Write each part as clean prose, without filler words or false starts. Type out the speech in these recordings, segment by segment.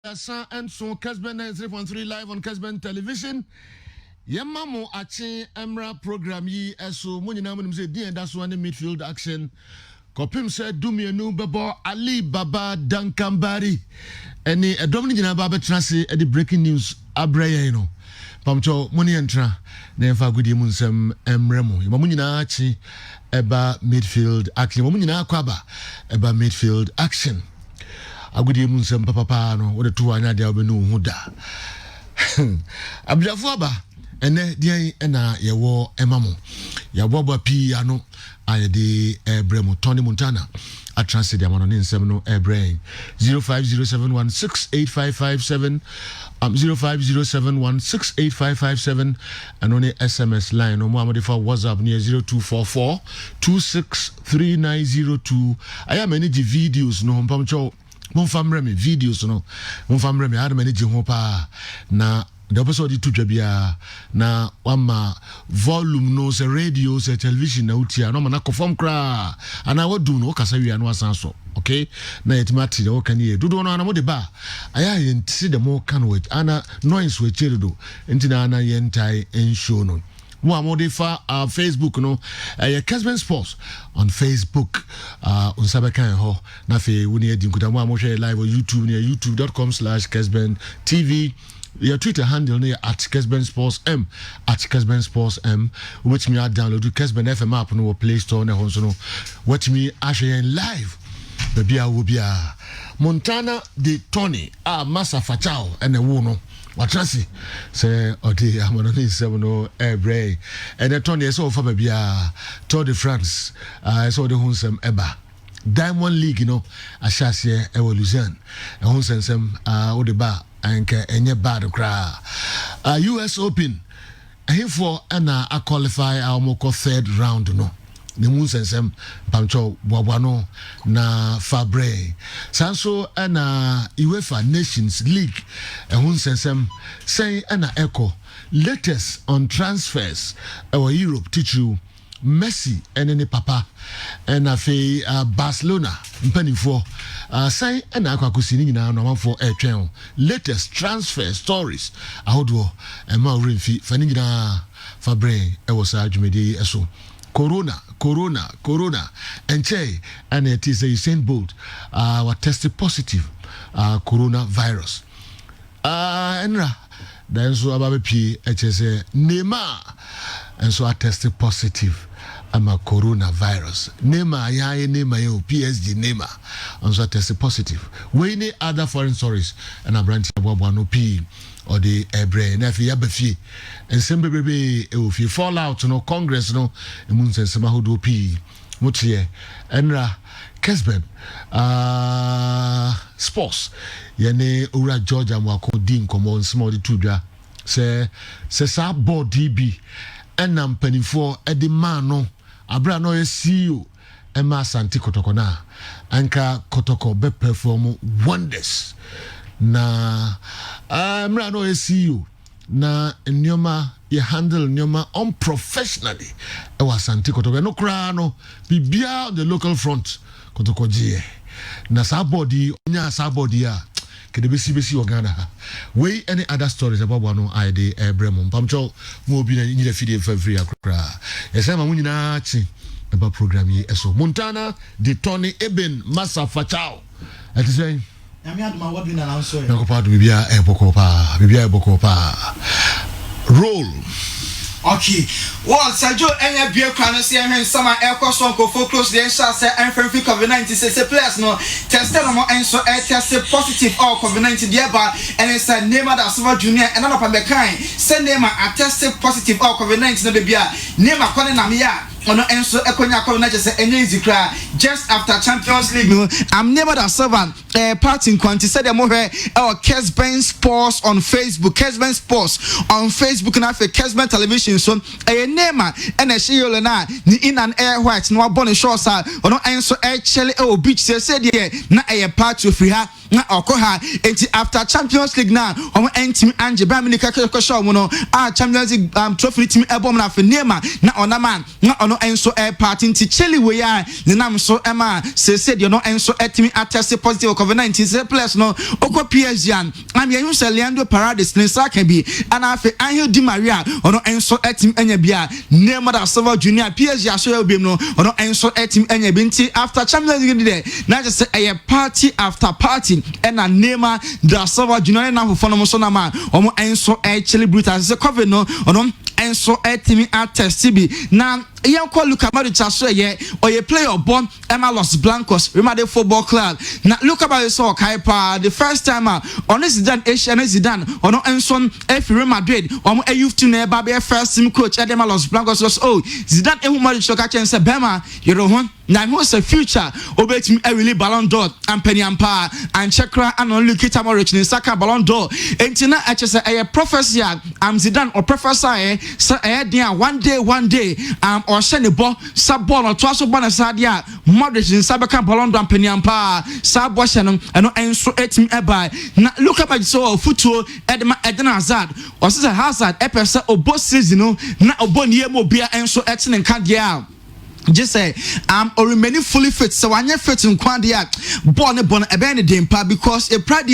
And so Kessben 93.3 live on Kessben television. Yemamo ache emra program yi eso munyina munum se di enda so midfield action. Kopim se dumienu bebo Ali Baba Dankambari. Eni edom ni nyina ba betra se e breaking news abreye no. Pamcho muni entra na emfa gudi mu nsem emremu. Yema munyina ache eba midfield action. Yema munyina akwaba eba midfield action. Agudi mu nsem papa no wo de to anya de obenu hu da. Abjafo aba ene dia na yewo emamo. Ya bobo pi ano ayede ebremu Tony Montana a transit amano ni nsem no ebrain 0507168557 0507168557 and on the SMS line no mo amode for WhatsApp near 0244263902. I am any videos no mpamcho mon famre me videos no mon famre me ada manage ho pa na the episode to bia na wama volume no se radio se television na utia no na conform kra ana wadu no kasa wi anu asan so okay na yetimati de wokan ye dudo no ana mo de ba aya yenti de mo kan wait ana noise we cheredo entina ana yentai en show no mo amodifa Facebook no Kessben Sports on Facebook on sabakan ho na fe woni adi nkuta mo amhwe live on YouTube near youtube.com/Kessben TV. Your Twitter handle near at Kessben Sports M at Kessben Sports M, which me I download the Kessben FM app no Play Store ne honso no watch me actually live baby I will be Montana de Tony Massa Fachao and the wono watrasi say odi amono ni no ebre and the Tony so for baby Tour de France so the hunsem eba Diamond League, you know, Ashasye Evolution, a Hunsensem, Odeba, and Enye Bad Cra. US Open, here for Anna, I qualify our Moko third round, no. The Munsensem, Pancho, Wabano, na Fabre. Sanso, Anna, UEFA Nations League, a Hunsensem, say Anna Echo, latest on transfers, our Europe teach you. Messi and any papa and afi Barcelona mpanifo say and akwakusini nyina no for a train latest transfer stories ahodo e ma remfi fani nyina fabre e was adwumedi eso corona enche and it is a Usain Bolt was tested positive coronavirus enra then so ababe pi echese Neymar and so I tested positive I'm a coronavirus. Neymar, Neymar, PSG Neymar, and so I tested positive. We need other foreign stories, and I branch no P or the brain. If you have a fee, and some baby, if you fall out, no Congress, no, and Moons and Samahudo P. Mutie, Enra, Kessben, Sports, Yane Ura Georgia, Wako Dean, Common, Small Tudra, say, Sa Board DB, and I'm penny for a demand. Abra no CEO Emma Santi Kotokona anka Kotoko be perform wonders na Emra no CEO na nyoma ye handle nyoma unprofessionally e wa Santi Kotoko no kra no bibia on the local front Kotoko je na sabody onya sabody a kede besi Uganda we any other stories about one I dey ebrem pamcho mo bi na nyira fidie free akra yesa ma munyina chi about program yi eso Montana de Tony Eben Massa Fachao at say na me aduma what be na answer na ko pa do bibia e boko pa roll. Okay. Well, Sergio, any beer can see him summer air cost on for close the shall say and from COVID-19 says a place no tested on and so air tested positive or COVID-19 thereby and it's a name that Silver Junior and none of the kind send them a tested positive or COVID-19 no be name a calling amia. Ono enso ekonya ko na chese enye zikra just after Champions League no I'm never that servant parting quanti said them hwe Kessben Sports on Facebook Kessben Sports on Facebook na fe Kessben television so name and sheyole na ni in an air white no abon shorts ono enso chele beach say dey na part of free ha na okoha enti after Champions League na team anje ba mi ka show mo no Champions League trophy team ebom na fe name na ona man na no enso air party nti chele we ya ne nam so enso ema se said you no enso etimi attest positive COVID-19 say players no oko PSG an am ye hu Leandro Paredes ne sa kan bi ana afi Angel Di Maria ono enso etim enya bia Neymar da Silva Junior PSG aso ya obiem no ono enso etim enya bi nti after Champions League there na just say a party after party ena Neymar da Silva Junior na fofo no so na ma omo enso actually brutal say COVID no ono enso etimi attest bi na Yanko Luka Modric aso ye or ye player born Emma Los Blancos Remade Football Club. Now look about this all Kaipa the first time on Zidane Asian Zidane or no Enson F Real Madrid or a youth to never be a first team coach at Emma Los Blancos was Zidane Modric catch and say Bema you know one now who's a future obey me a really Ballon d'Or and Penny Empire and Chakra and only Kita Modric in Saka Ballon d'Or and Tina HS a prophecy I'm Zidane or professor so one day or send the ball sub ball or twice of Bonasadia Modric in Sabaka Ballon d'Or Penny Empire Sab Washington and no enso etim eba now look up at so football Eden Hazard or Sister Hazard epesa obo season na obo niemo bia enso etin and candia just say or remaining fully fit so when you fit in quandia born a dempa because a pride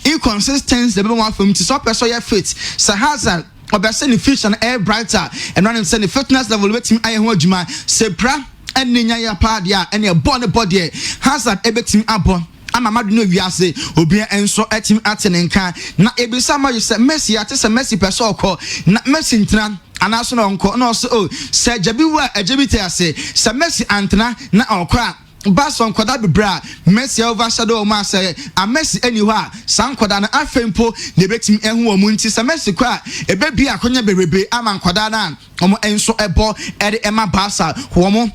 inconsistency the one for me to stop so you fit so Hazard or the future and air brighter and running send the fitness level with him I juma say pra and ninya ya padia and your born body Hazard ebetim abon ama madu no wiase obi enso etim atenenka na ebisa ma you say Messi ate say Messi person ko na Messi ntran anaso no nko no so say jabi wa ajabite ase say Messi antena na okra Bason kwada bebra Messi overshadow ma say a Messi anywhere san kwada na afempo ne betim ehu omu nti say Messi kwa ebebi akonya berebe ama kwada na omo enso ebo ede ema basa homo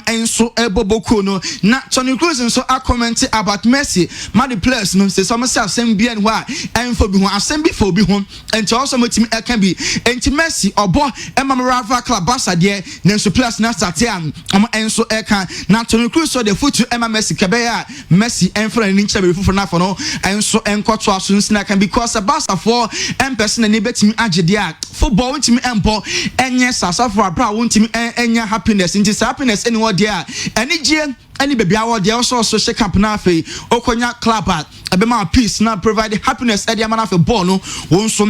enso eboboku no na Toni Kroos so a comment about Messi mad players no say some say asem bi en ho a enfo bi ho asem bi fo bi ho enti also motim e kan bi enti Messi obo rival club Barca de na so players na start am enso e kan na Toni Kroos so the futu Messi kebe ya Messi enfo ni ncha be fufu na fo no enso enkoto aso nsina kan because Barca for person na betimi agede a football wintimi empo enye sasafo abra wintimi enya happiness nti happiness anyone there any GM any baby award there also shake up na fe okonya club at abema peace na provide happiness e dey man afi ball no wonso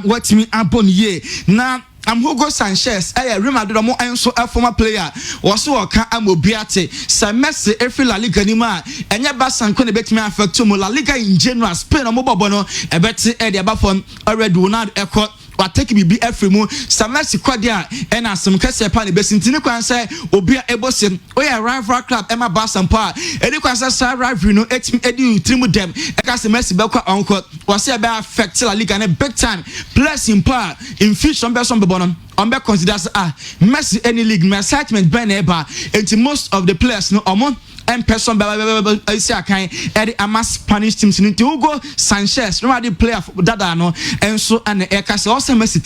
what me abon ye na Hugo Sanchez Real Madrid mo enso a former player was waka amobiate sa Messi every La Liga ni ma enye Barca nko ne betimi affect mo La Liga in general Spain mo bobo no e beti e dey abafon already Ronaldo ekọ wa take bi every mu sa Messi kwadia e na asem kase pa ne besintini kwan say obi ebosim oya rival club ema Barca mpa e di kwan say sa rivalry no etim edi trimu dem e ka se Messi be kwa onko wa say be affect La Liga ne big time plus in pa in future be some be be considers Messi any league my excitement ben eba and most of the players no omo and person I see kind Eddie Amas Spanish teams in Hugo Sanchez no the player dada no and so and Eka also Messi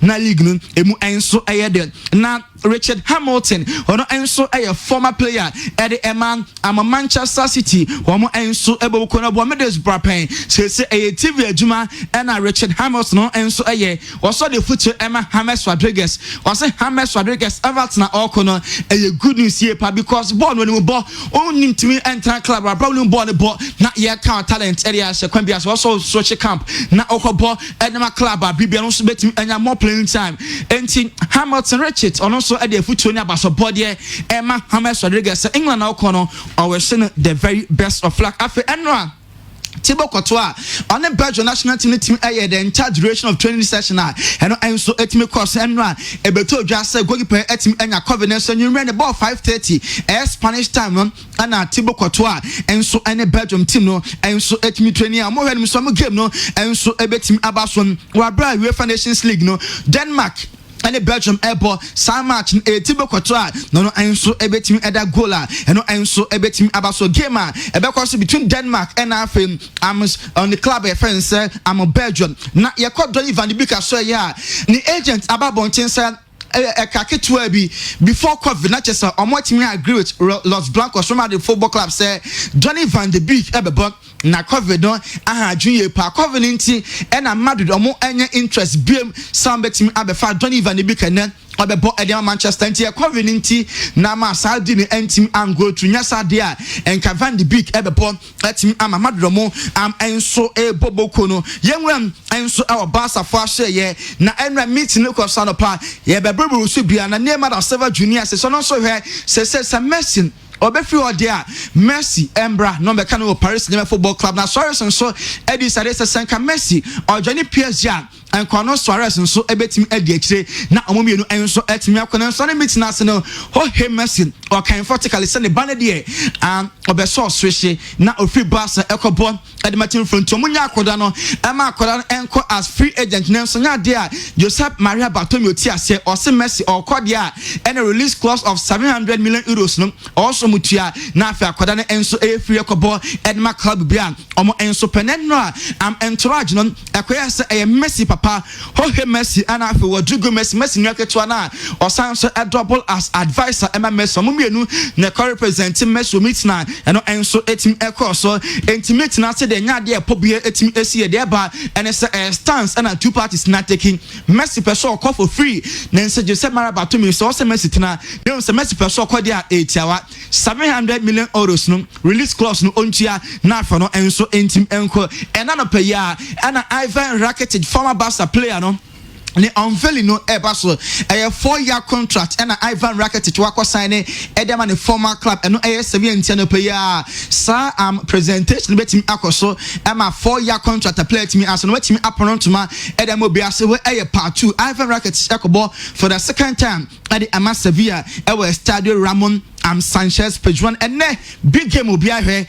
na league no emu enso ayede na Richard Hamilton ono enso a former player Eddie Eman I'm a Manchester City omo enso ebo ko na bo medes brapen say a TV adwuma and Richard Hamilton no enso aye also the future Emma James Rodriguez was James Rodriguez Everton okono a good news here because born when we ball only to me enter club probably born the ball not yet count talent area se kwambia also social camp na okobo enema club bibia no so betimi anya more playing time enti Hamilton Richard ono so e dey future ni abaso body Emma James Rodriguez England na okono always the very best of luck afi enwa Tibo Kotoa on the Belgian national team the entire duration of training session and so etime course enra ebeto just goalkeeper etim enya covenant so you ran the ball 5:30 Spanish time and Tibo Kotoa and so any Belgium team no and so etime training am when some game no and so ebetim abason wa bra UEFA Nations League no Denmark and the Belgium airport some match Tibo Kotoa no enso ebetim eda goaler and enso ebetim abaso gamer ebekwaso between Denmark and Afim on the club friends I'm a Belgium na yakọ Donny van de Beek so ya ni agent ababonten say Kaketwa bi before COVID not just me agree with Los Blancos from the football club say Donny van de Beek ebebo na COVID don junior pa covenanti and Madrid omo enya interest biem some betimi abefa Donny van de Beek and Obebo Edema Manchester nti convenient na ma Saudi ni entim am go to nyasa de a enka Van de Beek ebebo etim ama madromo am enso boboko no yenwam enso e Barca fo ahye ye na enra meet no ko sanopa ye bebrebu so bia na nema da Silva Junior se so no so hwe se Messi Obefi Odia, Messi, Embra, no mechanical Paris Football Club. Now, Suarez and so Eddie Sadesa Sanka Messi or Johnny PSG and Kono Suarez and so Ebetim Eddie. Now, Omumi and so Etimia Kono Sonny Meets National, oh, hey, Messi, or can vertically send the Banadier and Obeso Swishi, now a free Barca Echo Bon, Edmatin from Tomunya Kodano, Emma Kodan Enco as free agent Nelson Yadia, Joseph Maria Bartomeu Tiase, or some Messi or Cordia, and a release clause of 700 million euros. Also, Mutia, Nafia, Kodana, Enso, a free Kobo, Edma Club Bian, Omo Enso Penenra, Entourage, Acquiesce a Messi Papa, Jorge Messi, and I feel Jugo Messi, Nakatuana, or Sanso a double as advisor, Emma Messi, Mumianu, Neko representing Messi Mitna, and Enso Etim Echo, so intimate Nasa de Nadia Pobia Etim Esia Deba, and it's a stance and 2 parties not taking Messi Pessoa call for free, Nancy Joseph Marabatumi, so also Messi Tina, there was a Messi Pessoa Cordia 8 hour. 700 million euros no release clause no ontia na for no enso entim enko enano pe ya ana Ivan Rakitic former Barca player no ne unveiling no eba so a 4-year contract and Ivan Rakitic wako sign edema ne former club eno 70 no pe ya sa presentation betim akoso ema 4-year contract a player timi aso no betimi aponontoma edema obi ase we part 2 Ivan Rakitic ekobo for the second time at the Ama Sevilla ewe Estadio Ramon Sanchez Pedron and big game obi ahwe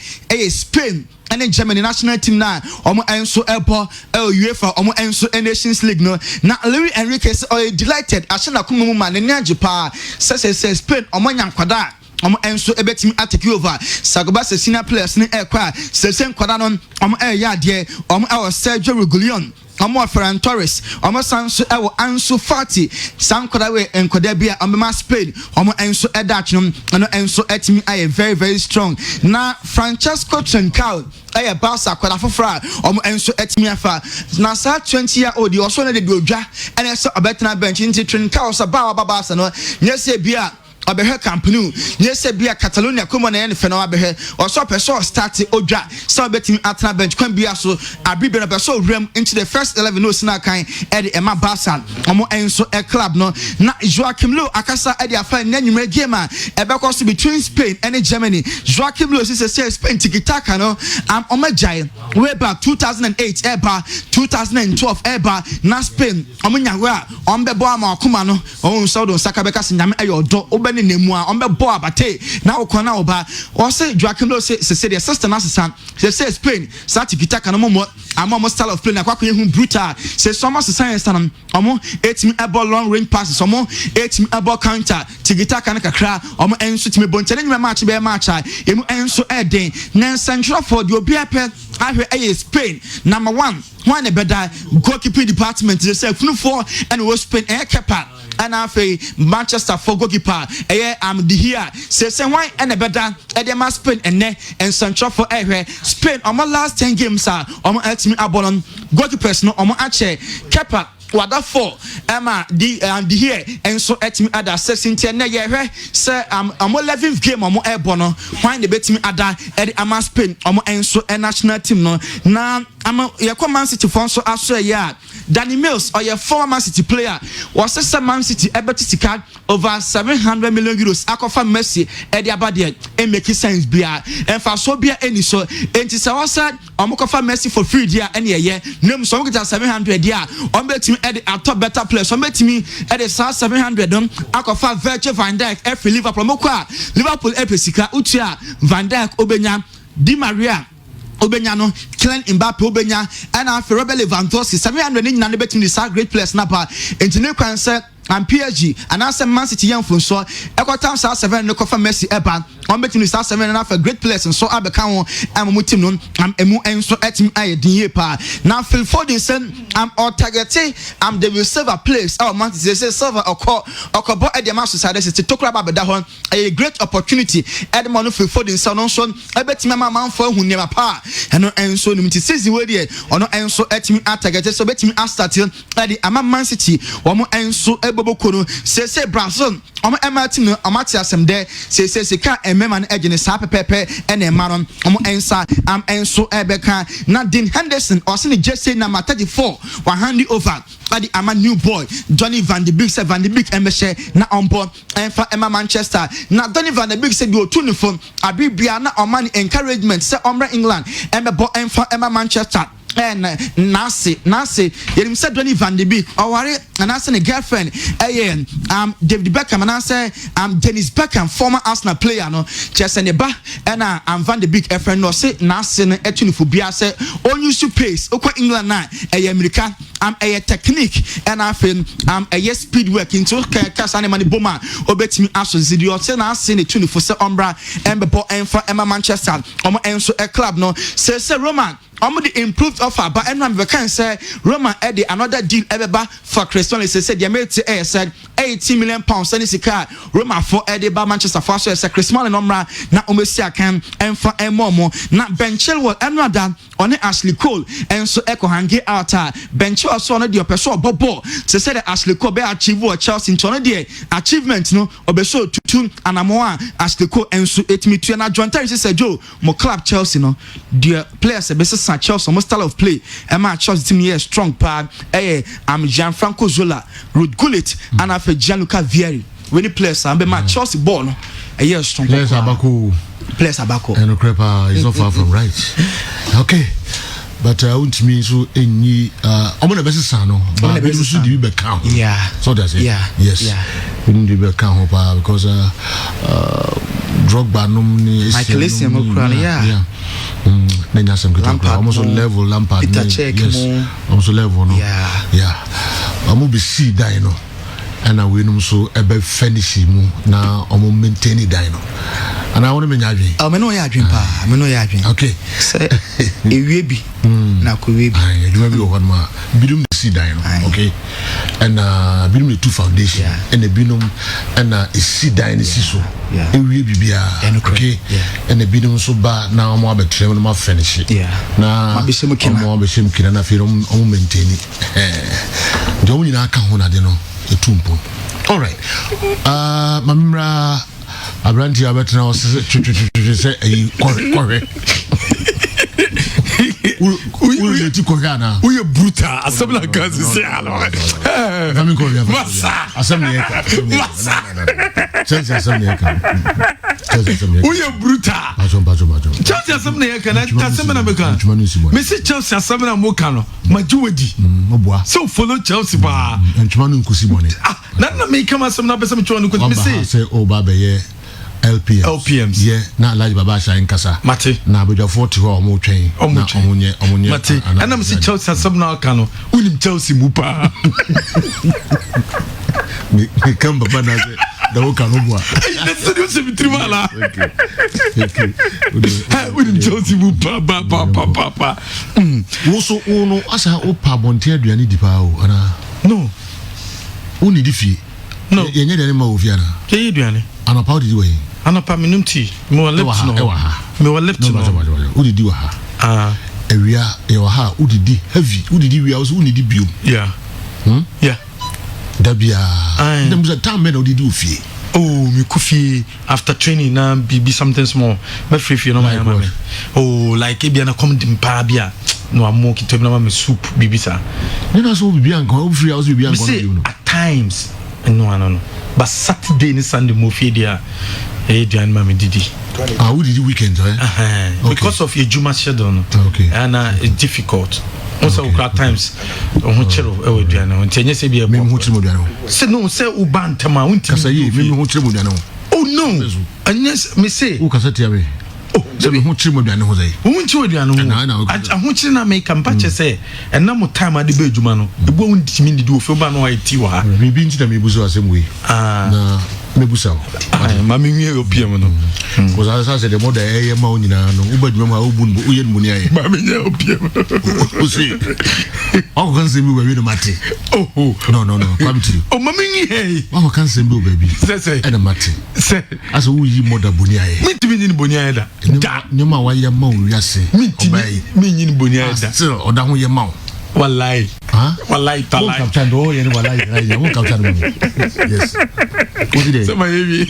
Spain and in Germany national team now omo enso ebo UEFA omo enso Nations League no na Luis Enrique is delighted ashana kumu ma ne nyaje pa say Spain omo nyankwada omo enso ebetimi atake over Sagoba senior players ni ekwa sesen kwada no omo ya de omo Sergio Reguilon omo Ferran Torres omo sanso ewo Ansu Fati sankoda we enkoda bia omo Spain omo enso edach no enso etimi aye very very strong na Francesco Trincao aye Barca kwada fofra omo enso etimi afa na sa 20-year-old also na de odwa and eso obetena bench nti Trincao sa ba Barca no nyese bia Abehe Campenu, yes, be a Catalonia, come on and Feno Abehe, or so person start Oja, so betting Atna bench, can be also a bibber of so realm into the first 11 no Snakai, Eddie Emma Barca, Omo Enso a club no, not Joachim Low, Akasa Eddie Afan, Nenue Gamer, Ebacos between Spain and Germany. Joachim Low is a Spain Tikitaka no, I'm on my giant, way back 2008, Eba, 2012, Eba, na Spain, Omunya, on the Boama, Kumano, on Sodo, Sakabekas, and Ayo, Oben in Nemua, on the boa bate, now Kona Oba, or say Joachim Low say the assistant assistant, say Spain, Satikitaka no more, I'm almost style of playing a quacking brutal, says Thomas Science, Omo, 8 about long range passes, Omo, 8 about counter, Tigitaka and Kakra, Omo, and shoot me bon, telling me match be a match, Emu and so a day, Nan Central for your beer pen, I hear Spain, number 1, one a better goalkeeping department, they say, for and was Spain air capa. And I say Manchester for goalkeeper. I'm the here. Say why and a better. Edema Spain and Central for Spain. On my last 10 games, on my ultimate abon goalkeepers no on my ache Kepa. What that for? Emma the here and so at me other 16 year say I'm 11th game on my airborne. Why the bet me other at Ama Spain on my enso a national team no now. I'm a Man City fan so I say yeah. Danny Mills or your former Man City player was a Man City ability card over 700 million euros. Akofa Messi Eddie Abadia and make sense beer and for so beer any so and it's our side Omokofa Messi for free dear any year. No so get 700 year on bet me at the top better players. So bet me at the 700 Akofa Virgil van Dijk every Liverpool Mokwa Liverpool Epesika Utia Van Dijk Obenya Di Maria Obenyano, Kylian Mbappe Obenya, and after Robert Lewandowski, 700 in the between the great players Napa, and to new concert and PSG, and answer Man City young from so, Equatam South 7 no cover Messi Eba, on betting is 7 and a great players and so abeka am team no am emu enso etim aye din pa now Phil Foden send am or targete am they will serve a place our man say serve okobo e dem society say to kra ba beda ho a great opportunity edmond Phil Foden so no so ebetimi man for hu nema pa eno enso nim ti sisi we dey ono enso etimi targete so betimi start at the Man City omo enso eboboko no say Brazil omo emartin no amati asem there say ka emema no egene sa pepepe ene maron omo ensa am enso ebeka na Dean Henderson or sene Jesse number 34 wa hand it over at the ama new boy Johnny Van de Beek say Van de Beek emeshe na on board enfa Emma Manchester na Johnny Van de Beek say bi otunifo abibia na omani encouragement say omra England emebo enfa Emma Manchester and Nasi yerim said Johnny Van de Beek or worry and I say girlfriend David Beckham and I say Dennis Beckham former Arsenal player no just and ba and Van de Beek friend no say Nasi no etunifu bia say on use to pace okwa England na America a technique and I feel a speed work into Kasane Mani Boma obetimi aso zidi o say Nasi ne tunifu say ombra embebo enfa Emma Manchester omo enso a club no say Roman the improved offer, but everyone can say Roma added another deal ever for Cristiano. Said the American said 80 million pounds. And it's a car Roma for Eddie by Manchester Force. Said Cristiano Nomra na Umesia can and for a momo na Ben Chilwell and rather on Ashley Cole and so Echo Hangi out Ben Chilwell saw the person Bobo to say that Ashley Cole be achieve what Chelsea in Toronto achievement no obeso tutu and amoa Ashley Cole and so 8 me to and John Terry said Joe mo club Chelsea no the players a best Chelsea almost style of play and my Chelsea team here strong pad I'm Gianfranco Zola Ruud Gullit and I feel Gianluca Vieri when he plays I'm my Chelsea ball no a year strong players Abako and Crepa is not far from right okay but won't mean so any I'm gonna best sano but we should be back count so that's it yes we need to be count because Drogba nomni Michael Nenya some good almost level Lampard yes almost level no amu be see dino and I win so ebe finish mu na omo maintain dino and I want to me nyadwen me no ya adwen pa me no ya adwen okay say ewie bi na ko wie bi adwuma bi o ma bidum see dino okay and bidum the two foundation and the binum and see dino so ewie bi bia okay and the bidum so ba na omo abetre no ma finish na omo abesem kina na fe omo maintain it do nyina aka ho na de no etumpo all right mamra abranti abetra say correct we ti ko gana we brutal assemble can say hello fami ko bia massa assemble massa Chelsea assemble we brutal bajo Chelsea assemble can assemble na meka me say Chelsea assemble na moka no majuwadi moboa so follow Chelsea ba ntuma no nkosi bone na me come assemble na pesa me chwa no ko me say o ba be ye LPMs yeah na large baba sha nkasa mate na abodwa 40 ho omo twen na omunye mate ana me say Chelsea asem na aka no unim Chelsea mu pa me kan baba na say da wo kan obo na studio se mitrimala okay unim Chelsea mu pa pa wo so uno asa o pa bonte aduane di pa o ana no uni di fi no yenye de ma ofia na ye aduane ana pa di we ana pa minum tea me wa left no me wa left no udidi wa ha ewia e wa ha udidi heavy udidi wia so unidi biom yeah dabia dem say time men udidi ofie oh me kufi after training na be something small me free no my mama oh like e bia na come dimpa bia no amo ki to na me soup bibisa na so bibia nko free house bibia nko at times no but Saturday and Sunday mo fi dia Diane mama didi who did the weekend because of your Juma schedule okay and it's difficult also at times on chero e Diane on tenye se bia me ho chiro Diane say no say u bantama won't kasa ye me ho chiro Diane oh no and yes me say u kasa tia me so me ho chiro Diane ho say won chiro Diane a ho chiro na make am patch say and na mo time ade ba adwuma no e bo won timi didi o fe ba no ai ti wa me bi nti na me buso asem we na mebusa mami nwie opiam no because I said the mother eh ma onyina no ubadwuma ma obun uye nmuni aye mami nwie opiam o see o kan say me we no mate oh no come to oh mami nwie o kan say me baby say e na mate say as we yi mother boni aye me timi ni boni aye da nyoma wa ye ma o wiase obai me ni boni aye da still oda ho ye ma wallahi wallahi talai captain do ye wallahi right won captain yes what did so my baby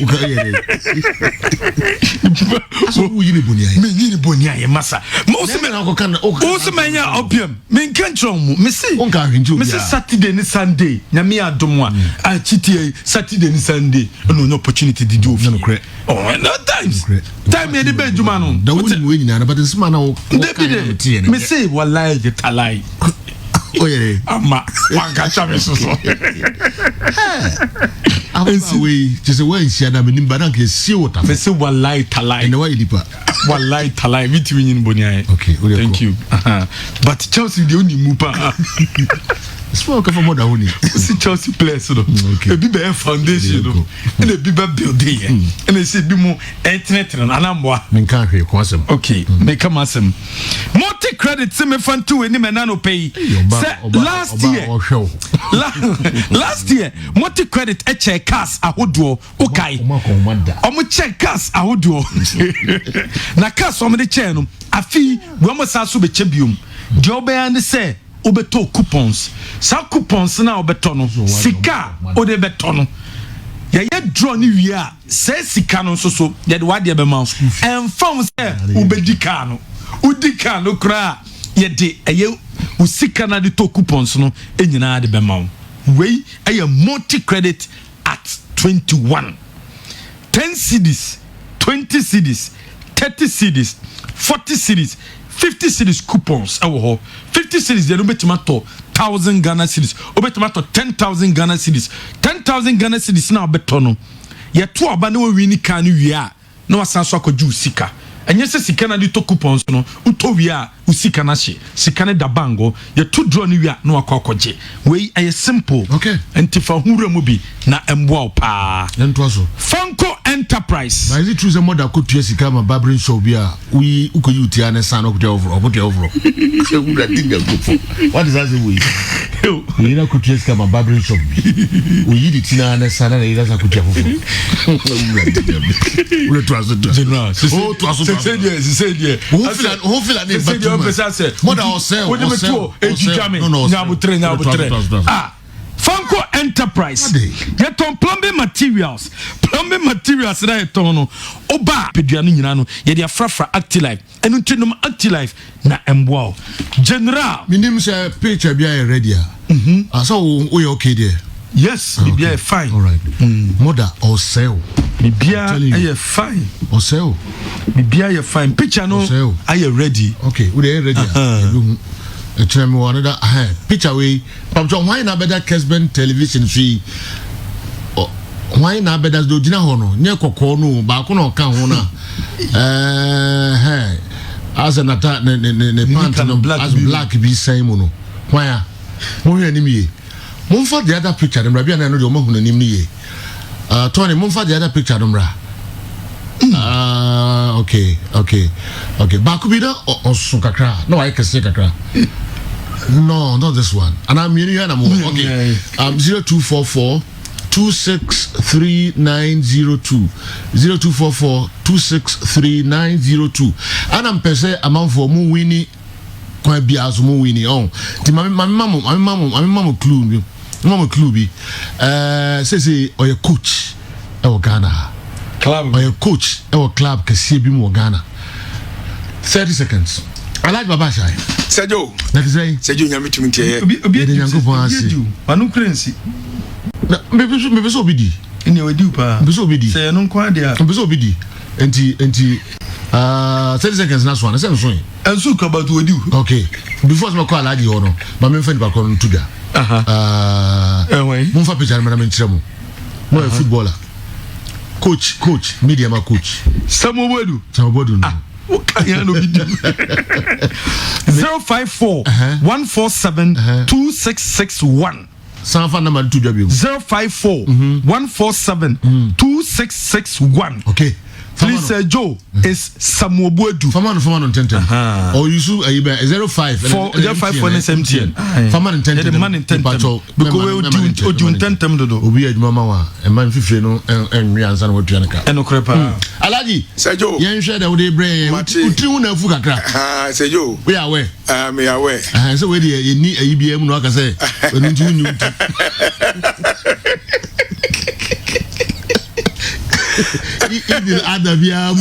so who you boni aye me ni boni aye masa mo se me na ko kan o se me nya opiam me kan tron mu me se on ka hwenju me se Saturday ni Sunday na me adom a chitie Saturday ni Sunday no opportunity did you no cre oh no time e de be juma no da woni we nyina na but nsima na o me se wallahi de talai oh yeah ama wanga chame so Abensi we just a way nsia na menim ba na nke sie wota me say wallahi talai and why lipa wallahi talai vit winyin boni aye okay thank you but Chelsea the only mupa small ka for more than only see Chelsea players no okay e bi be foundation no and e bi be building and e say bi mo internet na anamboa men kan hwe ko asem okay me come asem multi credit se me fan to eni me na no pay say last year multi credit e check cars ahodo ukai omo check cars ahodo na cars omo de check no afi we mo sa so be chebium de obeya ne say obeto coupons sa coupons na obeto no sika o de beto no ye draw ni wi a say sika no so ye de wade be ma en fam say obedi ka no udi ka no kra ye de eye usika na de to coupons no enyina de be ma we eye multi credit at 21 10 cedis 20 cedis 30 cedis 40 cedis 50 cedis coupons ewo ho 50 cedis de no betima to 1000 Ghana cedis obetima to 10,000 Ghana cedis 10,000 Ghana cedis na obeto no ye to aba na we ni kan wi a na wasan so akoju sika enye se sika na de to coupons no uto wi a usika na hye sika na da bango ye to draw ni wi a na wakokoje we aye simple okay entifa hura mu bi na emboa pa nto so Funko Enterprise but is it true say mother could tua sika ma barbering shop bia we ukoyi utia na san okuja over say we that thing go for what is that say we na could tua sika ma barbering shop we yi the tina na san na ira sa kuja for we to aso general oh to aso say there who feel like but mother or sell no Funko Enterprise get on plumbing materials na eton no oba peduano nyina no ye dia frafra Actilife enu twenum Actilife na emboa general minim say picture bia ready so we okay there yes bia fine all right mother or sell bia fine or sell bia fine picture no are you ready okay we dey ready tell me another picture we why na better Kessben television see why na better do gina ho no nye kokko no ba ko no ka ho na as an attack ne pant no as black be same no why mo hwe anim ye mo fa the other picture dem rabia na no de mo hu anim ni ye Tony mo fa the other picture dem ra okay ba ku bi da osun kakra no I can say kakra no not this one and I'm here and I'm okay 0244 263902 0244 263902 and I'm per se amount for mu wini kwa bia so mu wini on ti mama clue bi say oya coach e Ghana club oya coach e club kese bi mu Ghana 30 seconds I like Baba Shai Sergio that is say Sergio nyame tumi tie obi nyankopon ase anu currency na me so obidi ene wadi pa me so obidi say no kwa dia me so obidi enti 30 seconds na so na say no so ensu ka ba to wadi okay before me call aladi ho no ma me fan ba ko no tuga mo fa picture me na me nkyere mo mo footballer coach media ma coach Samobodu no okay no video 054 147 2661 Sanfa number 2 W 054 147 2661. Okay. Please, Joe is Samuel Buedu. Faman on 10. Or you should 05 for 5 for SMTN. Faman 10. The man in 10. Because we do 10 them do. Obi Mama and man 50 no and we answer what Janaka. And Okrepa. Alaji, say Joe. Yan share that they bring Utriuna Fukaka. Ah, say Joe. We are aware. Me aware. So where you need a IBM no I can say. Other via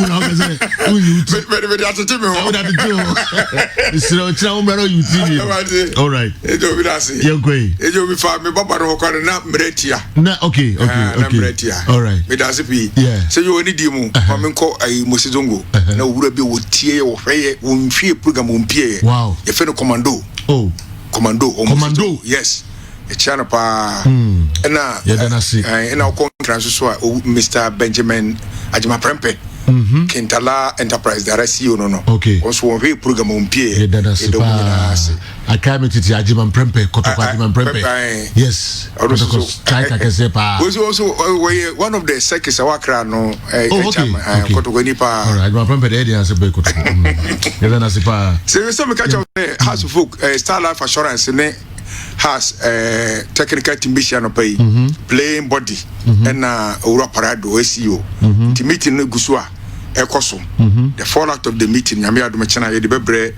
all right. Okay. All right. Yeah. So you only demo. Mosidongo. Now would be with tea or program. Wow. A fellow commando. Oh, commando. Yes. A channel pa and now conference Mr. Benjamin Ajima Prempe Kentala Enterprise that I see you no. Okay. Also one program on Pierre. I came to Ajima Prempe, Kotokajiman Prempe. Yes. Also one of the circus Awakra no Kotogonipa. All right, Ajima Prempe the idea as a big Kotoka. So some catch of House of Folk Star Life Assurance has a technical team mission pay playing body and Ura Parado SEO. The meeting Gusua Ecosom. The fallout of the meeting Yamia Machana the Bebre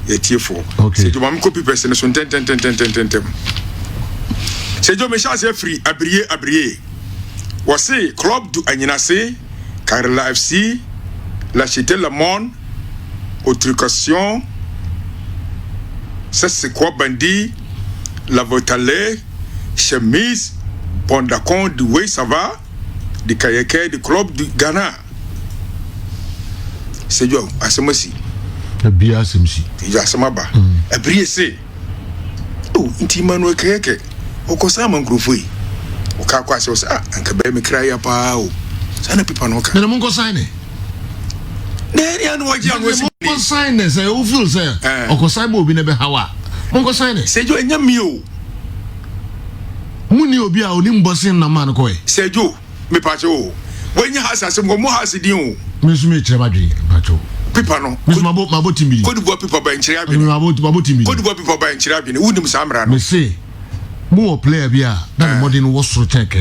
TF4. Okay. So you copy person 10. Say Joe Mesha free abrié. Was say club du Agnase, Carla FC, La Cité Le Monde, Autrication, c'est quoi bandit. La Votale, chemise, Pondacon, du Way Sava, du Kayake, du club du Ghana. C'est Dieu, à ce moment-ci. Le bien, c'est monsieur. Il y a ce maba. Et briller, c'est. Oh, intimement, Kayake. Au conseil, mon groupe, oui. Au cas quoi, c'est ça. Un cabé me craille pas. Ça ne peut pas nous. Mais mon conseil, N'est-ce pas conseil, c'est au fil, c'est. Au conseil, vous venez de Hawa. Uncle Sane, say you and Yamio. Muni Obia, Olim Bossin, Naman Koi. Say you, me pacho. When you has some more has a deal. Miss Mitchamadi, Pacho. Pipano, Miss Mabotimi. Could work people by Chirabin. Mabotimi. Could work people by Chirabin. Wouldn't Samra. Me say, more player beer than modern was so check.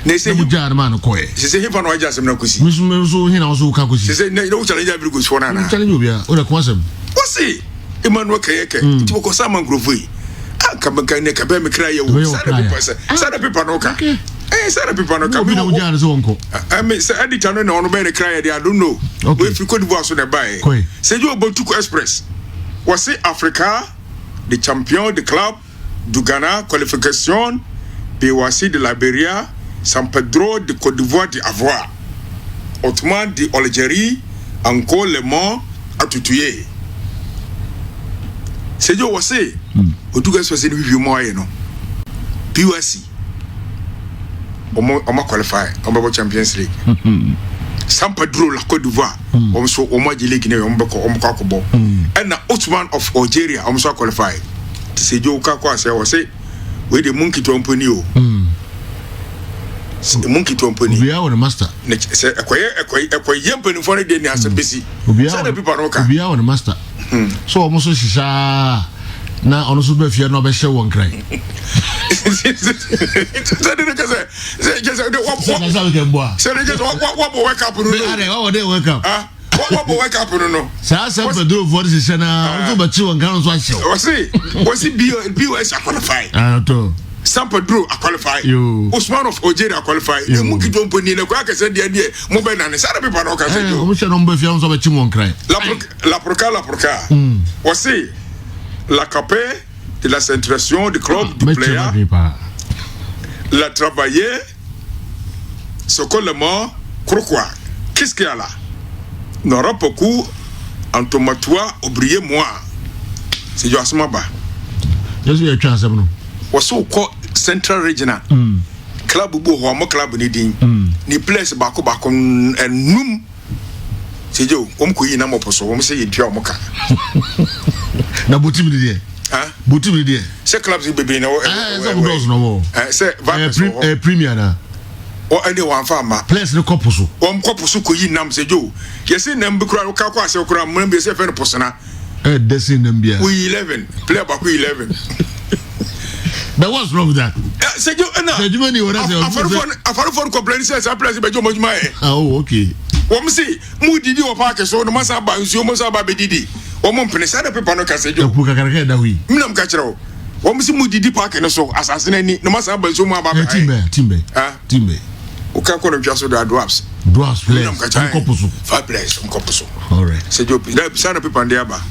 They say you jar man Koi. She said, if I know just no Kusi. Miss Menzo, he also Kakusi. She said, no challenge every good for Nana. I'm telling you, or a quasam. What's it? Emmanuel Kayake, to go some groove. I come again, a cabin cry. Sada people no car. Eh, Sada people no car. We know Jan's uncle. I mean, say, I didn't know no cry. I don't know. If you could was on a buy. Say you about to express. Was it Africa, the champion, the club, du Ghana, qualification, PWC de Liberia, San Pedro, de Côte d'Ivoire, d'Ivoire, Ottoman, de Algérie, encore Le Mans, à Tutuye. C'est Dieu was say, ou tout cas soit review moi no. PWC. On m'a qualifié, on m'a Champions League. San Pedro la Côte d'Ivoire, on so on m'a dit Guinée, on m'a ko. And the Ottoman of Algeria, on so qualified. C'est Dieu quoi c'est was say, we the monkey to company o. The monkey to company. We are the master. C'est quoi yempeni for the day as busy. So the people no ka. We are the master. So almost shisha na ono so be fie no be hye won kran wake up no sa Pedro for this na ono be chi won kran so ahye was it BOS qualify to San Pedro qualify Osman of Algeria qualify e mu kido mponi na kwa kase de mo be na ne sa be pa no ka se jo mo hye no be fie so be chi won kran la proca was it la capée de la centration du club du player la travailler ce que le mot croquois qu'est-ce qu'il y a là n'aura beaucoup en tomatois oubliez moi c'est du asmaba je suis chance no waso ko central regional club bo ho mo club ni din ni place ba ko enum c'est jo ko yi na mo poso mo se yi tua mo ka na botim ni dia ah buti bi de say clubs be na some doors no more say premier na o ande wan fa ma players no kopo so kopo so ko yi nam se jo yesi nam bi kura ka kwa se kura mun bi se fe no posona desin nam bia we 11 player ba ko 11 but what's wrong with that se jo na se juma ni wona se afarofon complain say players be jo mojuma e oh okay wọ́n si mu didi wọ paaki so ọdún masa ba nsuo masa ba bẹ didi wọ́n mu mpene sáà de pepa no kase jo epu kakara kẹ da hui nnam ka kyerɛ wọ́n si mu didi paaki no so asase n'ani na masa ba nsuo mu aba bẹ timbe o ka kɔ no twa so do dwarfs players nkopo so 5 players nkopo so all right se jo sáà de pepa ndi aba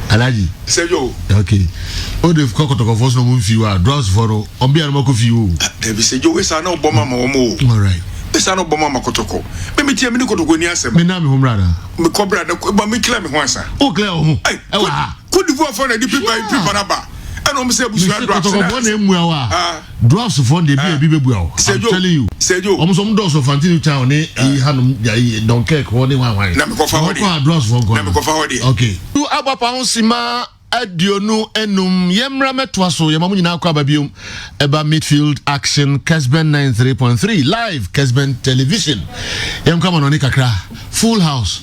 Alaji Sejo okay o de kokotoko fo so mo fi wa draws for on bia no ko fi o David Sejo we sa na oboma ma wo all right we sa na oboma ma kotoko me tie me ni kotoko ni asem me na me hom rada me kobra da ba me clear me ho asa o clear ho e wa ko divu afọ na di pipa na ba and I'm say busu draws kotoko na emu wa draws for de bi bebu o I'm telling you Sejo some doors of Fantini town ni hanum don cake ho ni wan na me ko fa hodi ko draws for go na me ko fa hodi okay tu abapa ho sima Adionu enum yemra metwa so yemamu nyina akwa babium eba midfield action Kessben 93.3 live Kessben television yem kama no ni kakra full house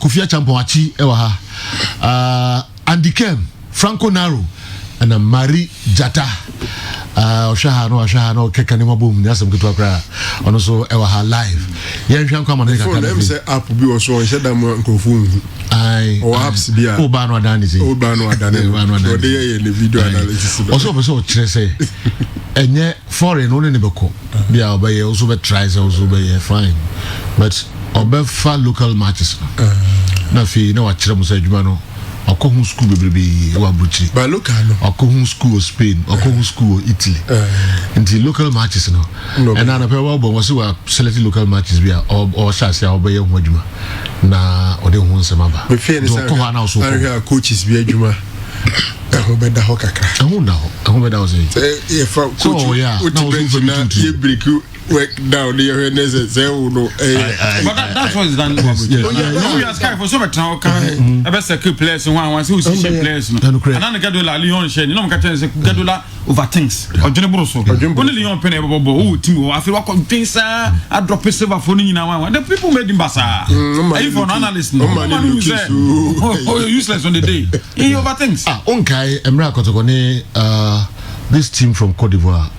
Kofia Champoachi ewa ha Andy Kem Franco Naro and Marie Jata oshaha no keka ni mabum nyasem kitu akra ono so ewa ha live yen hwan kama no ni kakra dem say app bi o so sheda mo nkrofo ai o apps bia o ba no adani say o ba no adani o de ye le video analysis also person kire say enye foreign no ne beko bia obaye also be try also be fine but obefa local matches na fi na wa kire mo say adwuma no okohu school bebrebe wa bruchi ba local no okohu school Spain okohu school Italy nti local matches no and na pe wa bo so wa select local matches bia o shase a obaye ho adwuma na ode ho nsema ba do ko ha na so ko coaches bi adwuma ho beda ho kakra ho beda ho say e fa coach na ye break work down the awareness say no but that's what is done you ask for so much now can e be secure players one say we see players no and Gadola Lyon share no ka tell say Gadola over things odwene bro so only Lyon pen e bobo o team o afi wa things a drop silver for nyina one the people made him basa if for analyst no man who say oh useless on the day he over things onkai emra kotoko ni this team from Cote d'Ivoire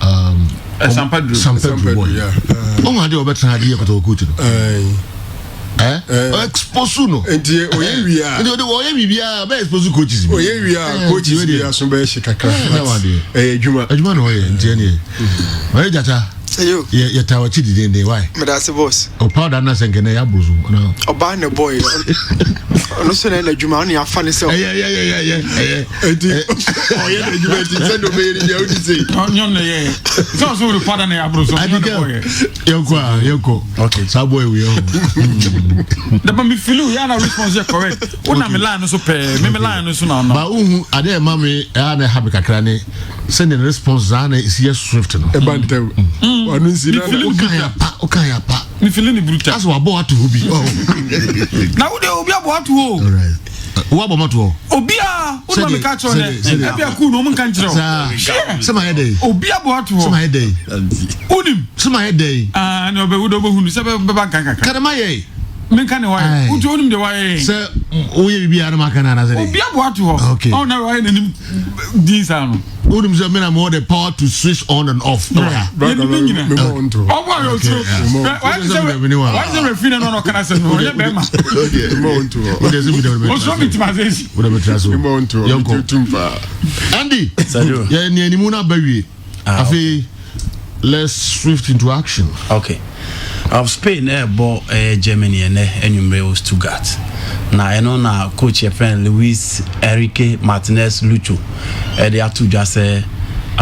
San Pedro boy on had the better idea to go to expose no enti oye wia enti oye wia be expose coaches oye wia coaches wia so be shikaka adwuma no oye enti ene oye jata Seyo ye tawachi dide why me da se boss o powder na senkene ya bozu na oba ne boy no so na adwuma on ya fa ne se enti oye na adwuma enti se do be ni ya odi sei onyon ne so powder na ya bozu yoko okay sa boy we the me feel you na response is correct una me line so pe me line no so na no ba uhu ade mama na happy kakra ne send the response na is here swift no e bantem wanu nsina okaya pa me feeling the brutal as wa bo atu obi na wo de obi abo atu o all right wo abo mato obi a wo na me ka cho ne e bia ku no mo kan kire o se ma head obi abo atu o se ma head unim se ma head no be wo do bo hunu se be ba kan kan kada ma ye men kan wa wo jo unim de wa ye se o ye bibia na maka na se obi abo atu o o na wa ye nim din sa no unim se me na more the power to switch on and off me want to oh boy you true why is the referee no kana se no ye be ma me want to what does it mean o so mitimazesi what am I trying me want to tumpa Andy ya ni animu na bawie afi let's swift into action okay of Spain Germany and Enumere Stuttgart na eno na coach friend Luis Enrique Martinez Lucho they are to just say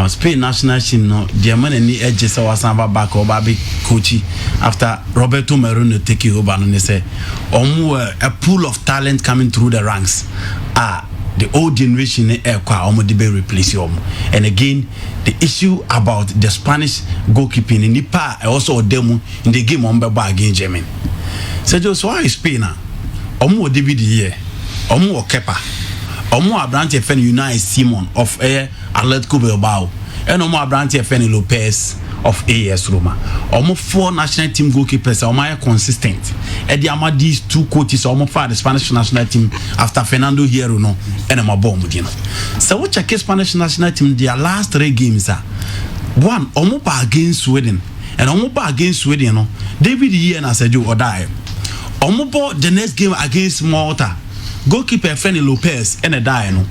Spain national team no Germany ni edge say wasamba back or baby coach after Roberto Maroon take over no say a pool of talent coming through the ranks the old generation be replace you and again the issue about the Spanish goalkeeping in Nipa also demo in the game on against Germany so why Spain omo David here omo Kepa omo Abrante Fen Unai Simon of Atletico Bilbao and omo Abrante Fen Lopez of AS Roma. Almost 4 national team goalkeepers are consistent. And the these 2 coaches almost for the Spanish national team after Fernando Hierro no and I'm bomb with you. So what check Spanish national team their last 3 games are one almost against Sweden and almost against Sweden no David Hierro and I said you or die. Almost the next game against Malta goalkeeper Fernando Lopez and a die no.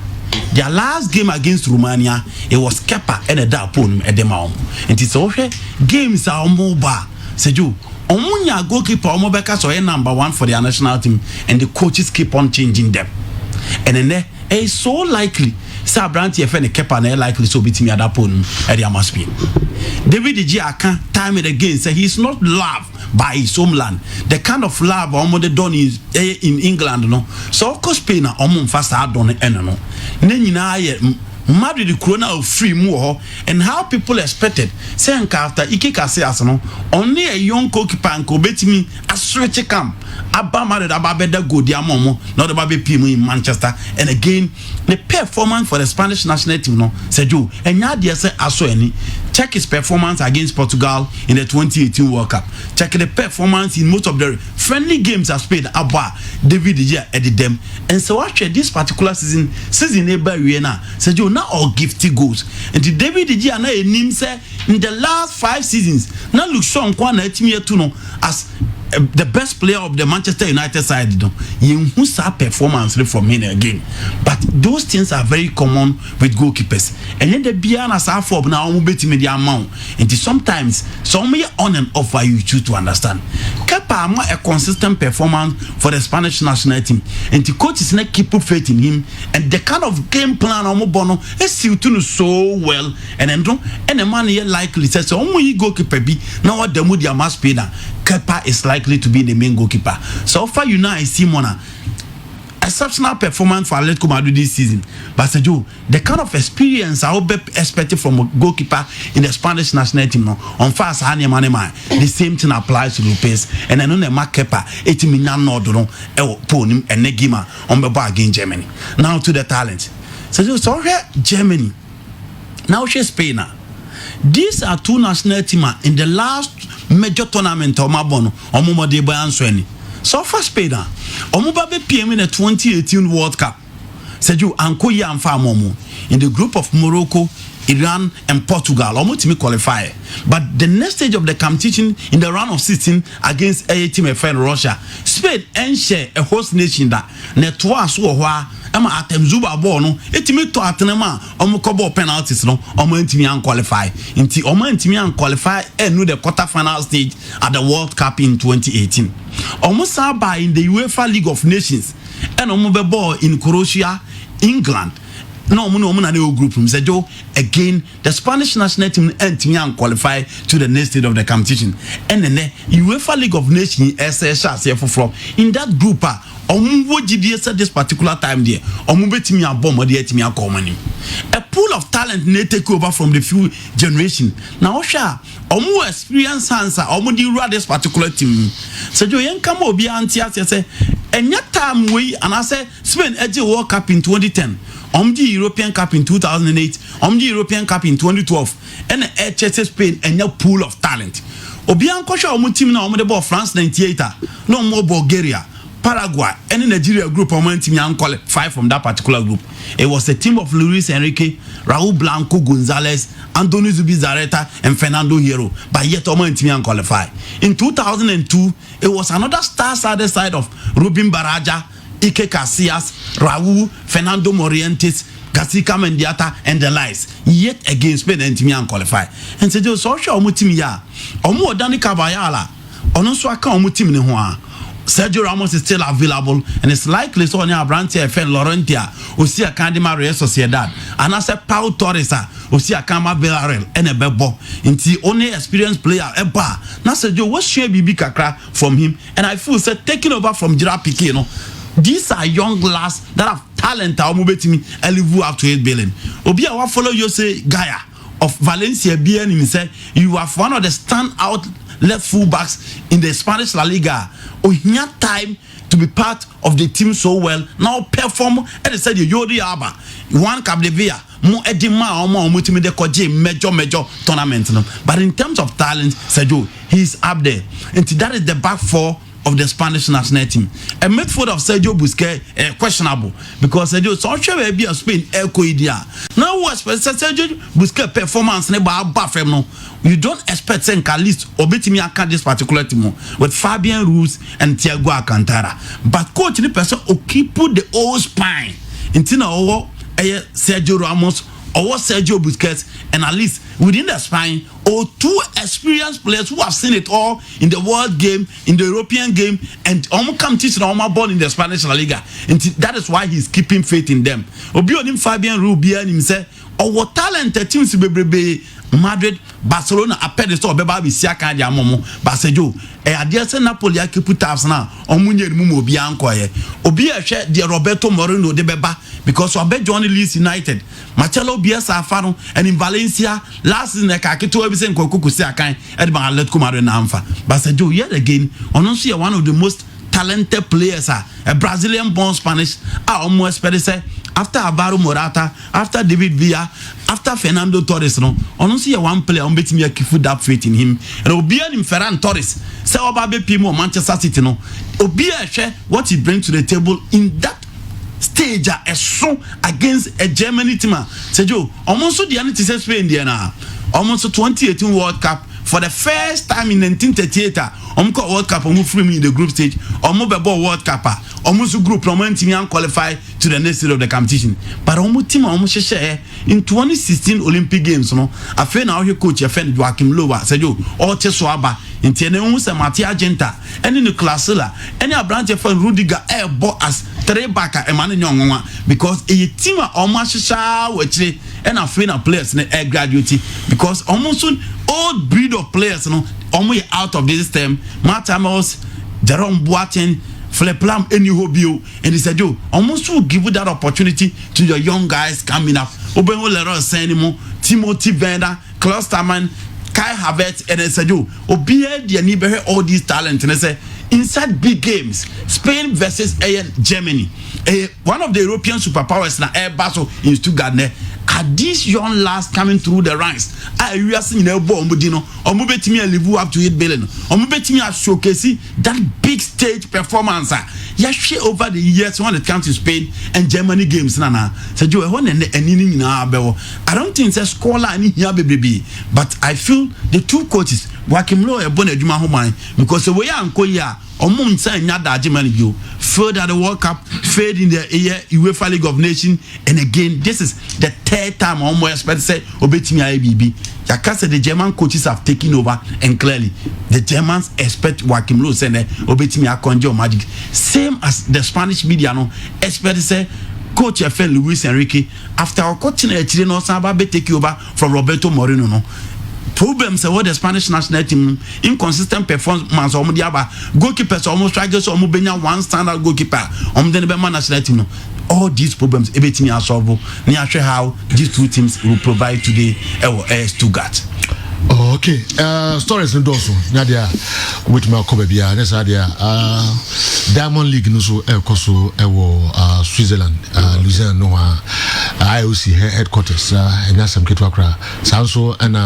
Their last game against Romania, it was Kepa and a Dapon at the Mount. And it's okay. Games are mobile. Said you, Omunya goalkeeper Omobeka so number 1 for their national team, and the coaches keep on changing them. And then there is so likely. Sir Branty and Kepa and likely so beat me at Dapon at the Amaspin. David G. can't time it again. Say he's not loved by his homeland. The kind of love almost done is in England, no. So of course, Spain are almost fast hard on the end, no. Then Madrid the corona of free more and how people expected. Say after Ike Casillas, no. Only a young goalkeeper and bet me a stretch camp. Abba married Ababeda go dear momo, not the baby Pimu in Manchester. And again, the performance for the Spanish national team, no. Said you, and Yadia say aso any. Check his performance against Portugal in the 2018 World Cup. Check the performance in most of the friendly games as played. Abba David Gia edit them. And so actually this particular season able Riena said you now all gifty goals. And the David Gia na name say in the last 5 seasons now look so on as the best player of the Manchester United side, you performance from him again. But those things are very common with goalkeepers. And then the Biana Safo now bet me the amount. And sometimes some on and off you choose to understand. Kepa a consistent performance for the Spanish national team. And the coach is not keep faith in him. And the kind of game plan Bono is still to so well. And then the man here likely says so goalkeeper be now what the Mudia must pay now. Kepa is likely to be the main goalkeeper. So far, you know, I see Mona exceptional performance for Atletico Madrid this season. But Sergio, the kind of experience I would be expected from a goalkeeper in the Spanish national team, no, on fast the same thing applies to Lopez. And I know the Mark Kepa, 80 million no, Ponim and Negima on the bar against Germany. Now to the talent. Sergio, so here Germany. Now she's Spain. These are 2 national teams in the last major tournament of Mabono or Momode Bayansweni. So far Spain, Omubabe PM in the 2018 World Cup. Said you Ankoya and Famomo in the group of Morocco, Iran, and Portugal. Almost me qualify. But the next stage of the competition in the round of 16 against a team of Russia, Spain and share a host nation that netwa so Emma atem zuba ball no etimi to atenema omukobo penalties no omo an qualify inti omo an qualify enu the quarter final stage at the World Cup in 2018 omo saba in the UEFA League of Nations and omo be ball in Croatia, England. No, na group from Zejo. Again, the Spanish national team and qualify to the next stage of the competition. And then the UEFA League of Nations in that group, this particular time there, a pool of talent need take over from the few generation. Now, Omu experience answer, Omu di this particular team. So you come over and say, and yet time we and I say Spain edge World Cup in 2010. The European Cup in 2008, the European Cup in 2012, and the HSS Spain and your pool of talent. Obian Kosha team now the ball France 98, no more Bulgaria, Paraguay, and Nigeria group team and qualify from that particular group. It was a team of Luis Enrique, Raul Blanco Gonzalez, Antonio Zubizarreta, and Fernando Hierro, but yet team and qualify. In 2002, it was another star-sided side of Rubin Baraja, Ike Casillas, Raul, Fernando Morientes, Gasika Mendiata, and the likes. Yet again, Spain and Timian qualify. And said, so sure, Mutimia, Omo Dani Cabayala, Onoswaka Mutimihua. Sergio Ramos is still available, and it's likely so near Brantia FN Laurentia, Usia Candima Real Sociedad, and as a Pau Torresa, Usia Kama Villarreal, and a Bebo, into only experienced player, a bar. Now, Sergio, what share Bibi Kakra from him, and I feel said taking over from Gerard Piqué, these are young lads that have talent. I'll move to me. Elivu up to 8 billion. Obia, what follow you say Gaia of Valencia? BN said you have one of the standout left fullbacks in the Spanish La Liga. Ohinya time to be part of the team so well. Now perform and they said Yodi Aba, one Capdevia, more Edima or more multimedia major tournament. But in terms of talent, Sergio, he's up there. And that is the back four of the Spanish national team. A midfield of Sergio Busquets questionable because Sergio so be a Spain idea. Now what Sergio Busquets performance no. You don't expect saying at least obetimi aka this particular team with Fabian Ruiz and Thiago Alcantara. But coach the person keep the old spine. Intina owo Sergio Ramos or Sergio Busquets, and at least within the spine or two experienced players who have seen it all in the world game, in the European game, and come teach the ball in the Spanish La Liga. And that is why he's keeping faith in them. Obi onim Fabian Rubian himself, or talented teams be Madrid, Barcelona, a pedestal, Beba, Siaka, Yamomo, Basejo, a dear Napoli, Akiputas now, Omunye Mumo Biancoye, Obia share the Roberto Moreno de Beba, because Obe Johnny Leeds United, Marcelo Bielsa Faro, and in Valencia, last in the Kakito, everything Kokuku Siakai, Edban Let Kumare Namfa. Basejo, yet again, honestly, one of the most talented players, a Brazilian born Spanish, almost say. After Alvaro Morata, after David Villa, after Fernando Torres, no, honestly, one player on bet me a keep that faith in him. And Obia in Ferran Torres, say Obabe Pimo, Manchester City, no, Obia share what he brings to the table in that stage a song against a Germany team. Say Joe, almost the anti Spain, Indiana, almost 2018 World Cup. For the first time in 1938, World Cup, free me in the group stage, World Cup, almost group team qualify to the next stage of the competition. But team share in 2016 Olympic Games, no, I feel now your coach, your friend Joachim Lowa, said you, all Cheswaba, in Tiene Matia Genta, and in the Classilla, any a branch of Rudiger air bought as three backer and man young because a team almost which and I feel players in air graduate because almost soon old breed of players, you know, almost out of this system. Matamos, Jerome Boateng, Fleplam, Enihobio, and he said, "Yo, almost will give you that opportunity to your young guys coming up." Obenwo Leroy Senimo, Timothy Werner, Klosterman, Kai Havertz, and he said, "Yo, Obie the neighborhood all these talent." And I say, inside big games, Spain versus Germany, one of the European superpowers na air battle in Stuttgart. Are these young lads coming through the ranks? We are seeing a bomb, Budino, or Mubetimi live up to 8 billion, or Mubetimi showcasing that big stage performance. Yes, over the years when it comes to Spain and Germany games, Nana. So you are one and inning in our bell. I don't think it's a scholar any here, baby, but I feel the two coaches, Joachim Low and Bonnet Juma, because the way I'm going here. Failed at the World Cup, failed in the UEFA League of Nations, and again, this is the third time I'm expect to say Obetimi IBB. Yakasa the German coaches have taken over, and clearly the Germans expect Joachim Low saying Obetimi Akonjo Magic. Same as the Spanish media no expect to say Coach FN Luis Enrique after our coaching no Saba be take over from Roberto Moreno no. Problems about the Spanish national team, inconsistent performance, goalkeepers almost strikers, one standard goalkeeper, national team. All these problems, everything are solvable. Near how these two teams will provide today Stuttgart. Okay, stories and also Nadia with my Kobebia, that's idea. Diamond League Nusu Koso Switzerland, Louisiana Noah, IOC headquarters, and that's some Kitwakra, Sanso and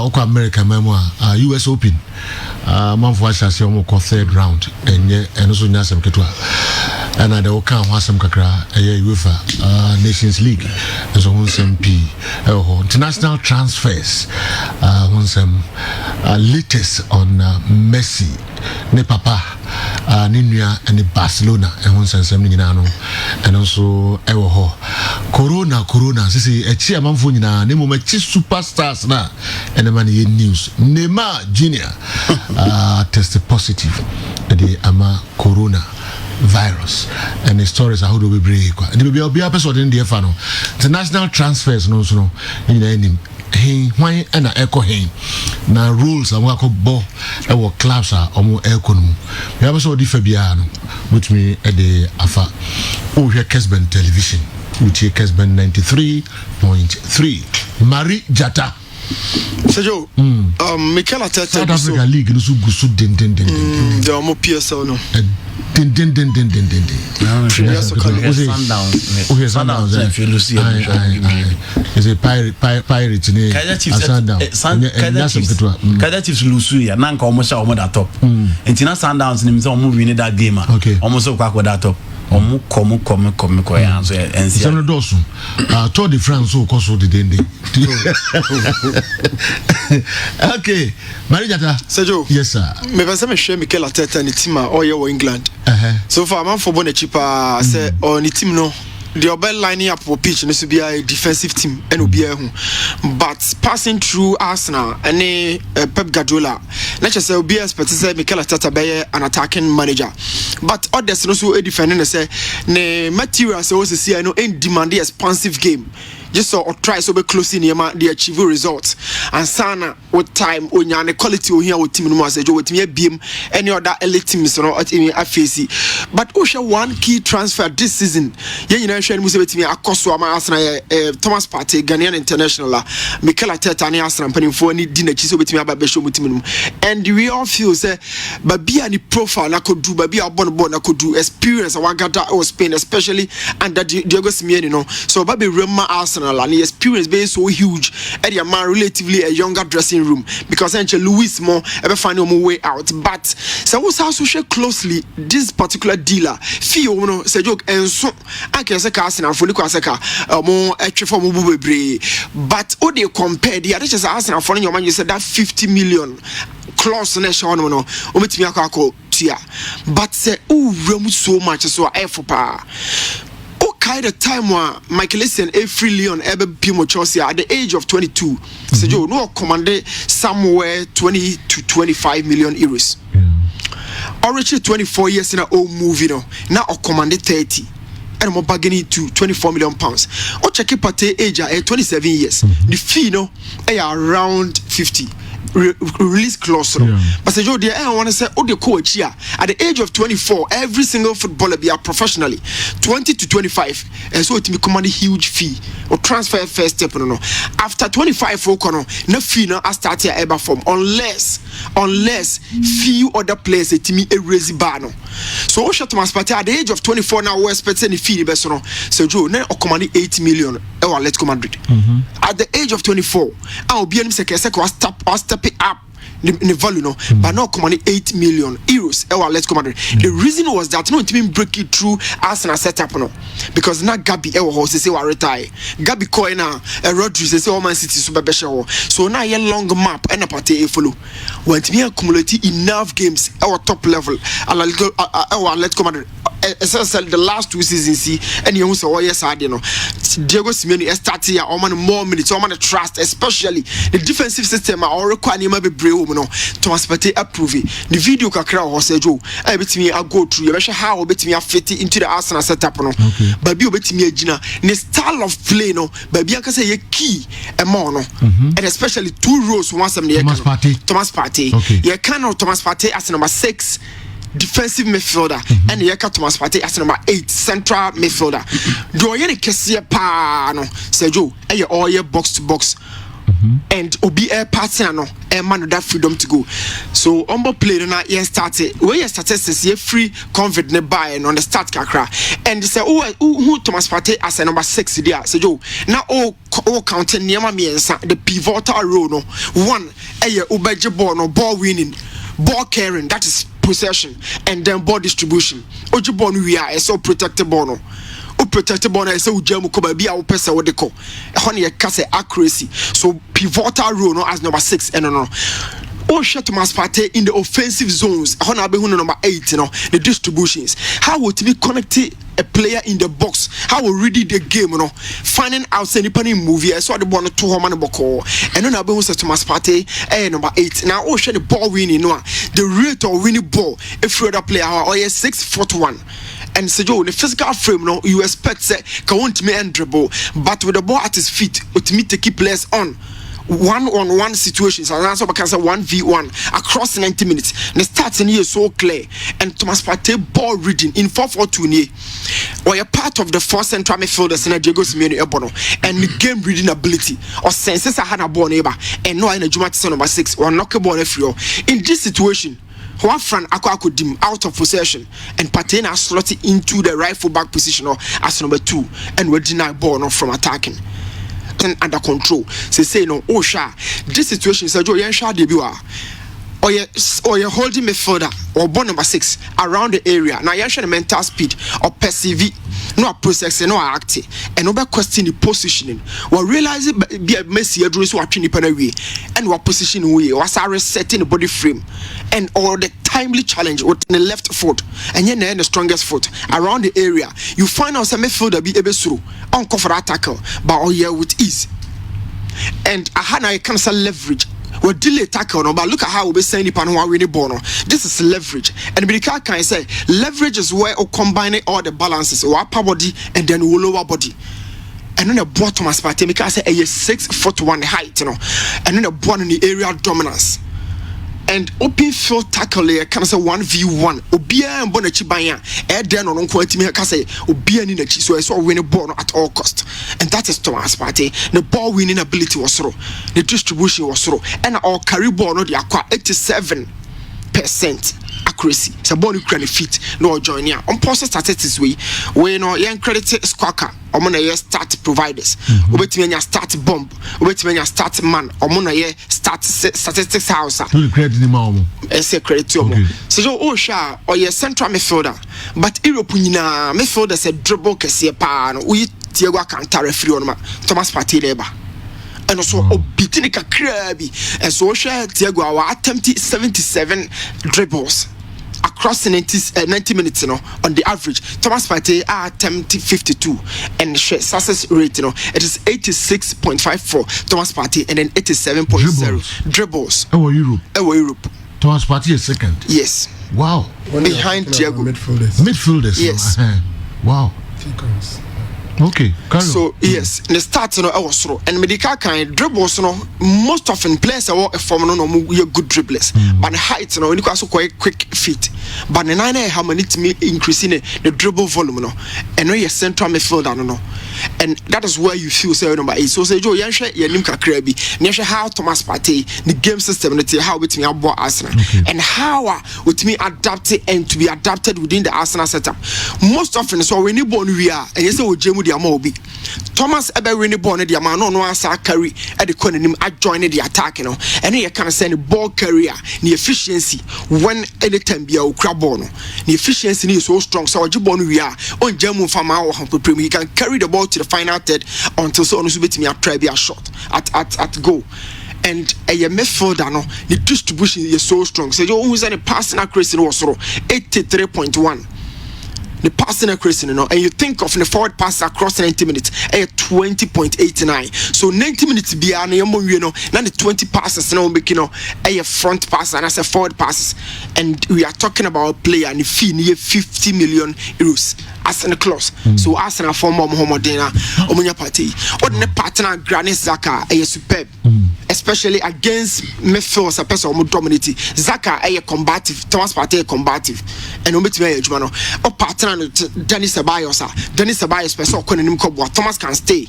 Oka America Memoir, US Open, Manfwasha Siomo third round, and also Nasam Kitwa. And I don't count Wasam Kakra, UEFA Nations League, and so on some international transfers. Some latest on Messi, ne Papa, Ninia, and Barcelona, and some and also Corona, see a chairman for Nemo superstars now, and the money news. Neymar Jr. Tested positive, the Ama Corona virus, and the stories are how do we break. And there will be a episode in the Fano. International transfers, no, in the ending. Why and echo him now rules and work bo our clubs are almost economy. We have also Fabiano with me at the Afa over Kessben television, which is Kessben 93.3. Marie Jata Sergio, Mikel Arteta. South Africa League no so go so den. The Omo PSL no. Den. Sundowns if you lose is a pirate ne. Kaizer Chiefs lose ya na nka almost almost that top. Until Sundowns nim say omo win that game. Almost so kwa that top. Omo come ya so and see. Some dosu. Tour de France so ko so de dende. Okay. Marijata. Sergio. Yes sir. Me pense me share Mikel Arteta ni team a oye England. So far man for bon cheaper say on the team no the obel lining up for pitch needs to be a defensive team and will be a but passing through Arsenal and Pep Guardiola let's just say will be expected say Mikel Arteta be an attacking manager but others also a defending say ne materials also see I know in demand the expansive game just so or try so be close in the achieve results and sana with time onya the quality o here with team no say with me beam any other elite teams no at me afc but osha one key transfer this season you know share musa betimi akoso ama Arsenal Thomas Partey Ghanaian international Mikel Arteta ne Arsenal panimfo ni di na chi so betimi aba be show mutim no and we all feel say babi ani profile na kodu babi abon na kodu experience awagada or Spain especially under Diego Simeone no so babi rema Arsenal and the experience being so huge at the man relatively a younger dressing room because Angel Luis more ever find your way out but so what's how social closely this particular dealer feel no say joke and so I can say Arsenal for the Kwaseka more actually for bebre but how they compare the other just Arsenal for your man you said that 50 million clause na show no ometimi akọ tia but say room so much so pa okay the time where Michael Essien every Leon ever Pimo Chelsea at the age of 22 so you no commanded somewhere 20 to 25 million euros already 24 years in a old movie now commanded 30 and more bargaining to 24 million pounds or check it at age at 27 years the fee around 50 release clause but say Joe I want to say the coach here at the age of 24 every single footballer be a professionally 20 to 25 and so it become a huge fee or transfer first step no after 25 no fee no start here ever form unless few other players it me a raise bar no so Thomas Partey at the age of 24 now we expect any fee best no so Joe now command 8 million let's come Madrid at the age of 24 I'll be step it up the value no but now commanding 8 million euros let's come the reason was that no team break it through Arsenal setup no because now Gabi say we retire Gabi coin na Rodri say Man City super special so now a long map and a party follow when to accumulate enough games our top level let's come the last 2 seasons see and you say yes I know Diego Simeone started here more minutes trust especially the defensive system or require him be brave no Thomas Partey approve the video kakra ho say Joe I betimi I go through you how betimi fit into the Arsenal setup no but be betimi agina the style of play no but be say ye key e more no and especially 2 rows once them Thomas Partey you cannot Thomas Partey as number 6 defensive midfielder and Yeka Thomas Partey as number 8 central midfielder do you kese pa no say Joe e all your box to box and obi air partner no e man that freedom to go so umbo play na ye started when you started say free confident buy on the start kakra and say who Thomas Partey as a number 6 there say Joe now counting niema miensa the pivotal role no one e obeje ball no ball winning ball carrying that is possession and then ball distribution oje ball we are so protected ball no protected ball na say ujamu ko ba bia wo pese wo de ko e ho ne ye ka say accuracy so pivotal role no as number 6 and no Thomas Partey in the offensive zones how na be hu number 8 the distributions how would be connected a player in the box how will read the game finding out any penny movie I saw the ball to home and boko and then I be Thomas Partey number 8 now the ball winning the rate of winning ball if you other player or 6'1" and so the physical frame you expect say can want me and dribble but with the ball at his feet with me to keep players on one-on-one situations, and also because 1v1 across 90 minutes. The starts in here so clear, and Thomas Partey ball reading in 4-4-2 near, or a part of the four central midfielders in Diego Simeone Ebono, and the game reading ability or senses I had a ball neighbor, and no in a Jumat number 6 or knock a ball in this situation. Wafran Akwa dim out of possession and Patena slotted into the right full back position or as number 2 and we deny ball from attacking and under control. Say no, oh sha, this situation is a joy and sha debut. Or you're holding midfielder or ball number 6 around the area. Now you're showing mental speed or perceive no process no act and over question the positioning. Or realize it be a messy address or tiny penaway and what position way was resetting the body frame and or the timely challenge with the left foot and then the strongest foot around the area. You find out some midfielder be able to uncover tackle but all year with ease. And I had a cancel leverage. We delay tackle no, but look at how we be saying the who winning ball. This is leverage, and the can I say leverage is where we combine all the balances, or upper body and then lower body. And then the bottom as part because I say a 6'1" height, and then the ball in the area dominance. And open field tackle can say 1v1. Obia and Bonachibaya, then on Quantum can say Obia in the so I saw win a ball at all cost. And that is Thomas Partey. The ball winning ability was through, the distribution was through, and our carry ball no the acquire 87% accuracy. It's a ball you can fit no join here. On process statistics we no young credit squawker. Omona ye start providers. Obetime nya start bomb. Obetime nya start man. Omona ye start statistics house. You credit ni ma omo. Ese credit you omo. So oh sha or ye central midfielder. But Europe nyina midfielder say dribble kese pa no. We Diego Alcantara referee on ma. Thomas Partey leba. And also obitini kakra bi. And so sha Diego our attempt 77 dribbles. Across the 90 minutes, on the average, Thomas Partey attempted 52, and the success rate, it is 86.54. Thomas Partey, and then 87.0 dribbles. Europe. Thomas Partey is second. Yes. Wow. Behind Diego. Midfielders. Yes. Wow. Okay, so yes, in the start, I was through, and medical kind dribbles, most often players are a form you're good dribblers, but the height, when you also quite quick feet. But the 9 how many to me increasing the dribble volume, and you're central midfielder, and that is where you feel say number 8. So say Joe, Yansha, Yanimka Krabi, Nasha how Thomas Partey, the game system, how with me about Arsenal, and how with me adapted and to be adapted within the Arsenal setup. Most often, so when you born we are, and yes, the Amobi. Thomas ever winning born the amount no answer carry at the corner him join the attack, and he can send the ball carrier, the efficiency when anytime be a crab ball. The efficiency is so strong, so Jibon we are on German from our premier. He can carry the ball to the final third until so on to me a try be a shot at goal. And a midfielder, the distribution is so strong. So you always a passing accuracy was 83.1. The passing accuracy, and you think of the forward pass across 90 minutes, 20.89. So 90 minutes be an now the 20 passes now making a front pass and as a forward pass, and we are talking about a player and the fee near 50 million euros as in a clause. So as in a form of Homodena Omunya Party, what the partner Granit Xhaka is superb, especially against midfield a person who dominating. Xhaka a combative, Thomas Partey combative, and Omitime Jumano or partner Dennis Ceballos. Dennis Ceballos person Thomas can stay.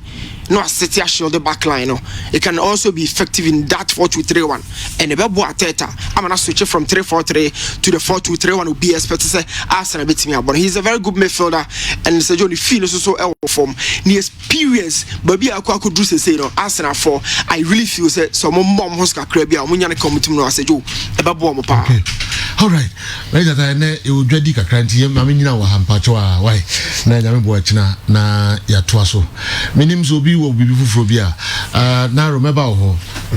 No, City shield the back line. It can also be effective in that 4-2-3-1. And the Bebo Ateta, I'm gonna switch it from 3-4-3 to the 4-2-3-1 will be expected to say Arsenal beat me up. But he's a very good midfielder and Sir Johnny Finn is also form. The experience, but be a could do say Arsenal for I really feel say so mom Oscar Krebia, Munyana come to me as a Joe, a Babo. Okay. All right. Right that I will dread a cranty. I mean, you know, Hampachoa, why? Nana Boachina, na Yatuaso. Minims will be Phobia. Now remember,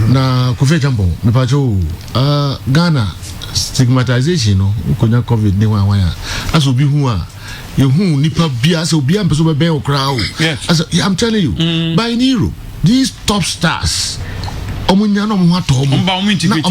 na Kofi Jambo, Mipacho, Ghana stigmatization, Konya COVID, Newa, as will be who are. You who nipa bia so bia person be crowd. Yes. I'm telling you, by Nero, these top stars omunya no mo ato mo mba mo integrate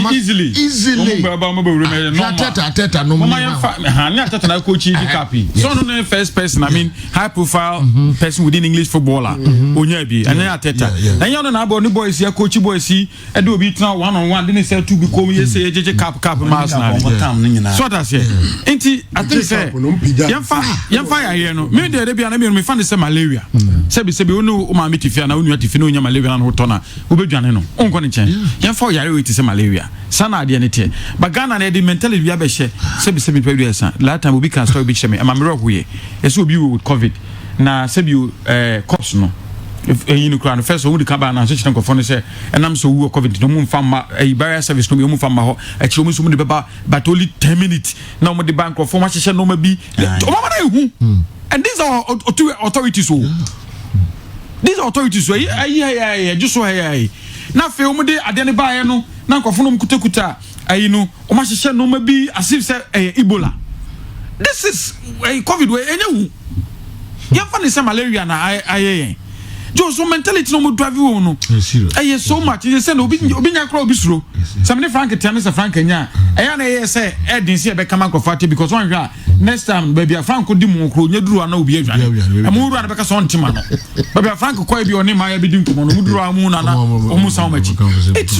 easily mba mo be wure no ateta no mo na ateta na coach di capi so no first person I mean high profile person within English footballer onya bi and ateta na you no na abo ni boys ya coach boys e de obi tena one on one dey say two be come ye say jeje cap mass na so that's here enti I think say yemfa ya here no me dey bia na me fan say malaria sebi onu o ma metifia na onu atifia na onya malaria na ho to na obedwane no onko ne chen yemfa ya re say malaria sana ade ne te but Ghana na dey mentality bia be hye sebi pe do esa last time obi can story big shame am me hoye eso obi with covid na sebi cops no you know crown first so we come back na so chitan kofo no say enam so wu covid no mu mfa ma barrier service no mu mfa ma ho a chiro mu so mu de beba but only 10 minutes na mo de bank kofo ma hye no ma bi o ma na ehu and these are authorities so these are authorities so ayi just so ayi na fe o mu de ade ne baaye no na kofo no mkutakuta ayi no o ma hye no ma bi asif say Ebola. This is covid we enyehu ya fa ne say malaria na aye jo so mentality no mo drive wo no so much you say no obi nya kra obi suro some ne frank tiane say frank nya eya na ye say edin say be kama kofati because one hwa next time baby frank di mo kro nya duru ana obi adwane amu duru ana be ka so ntima no baby frank ko bi oni ma ya bi di nkomo no duru amu na omu sa machi it's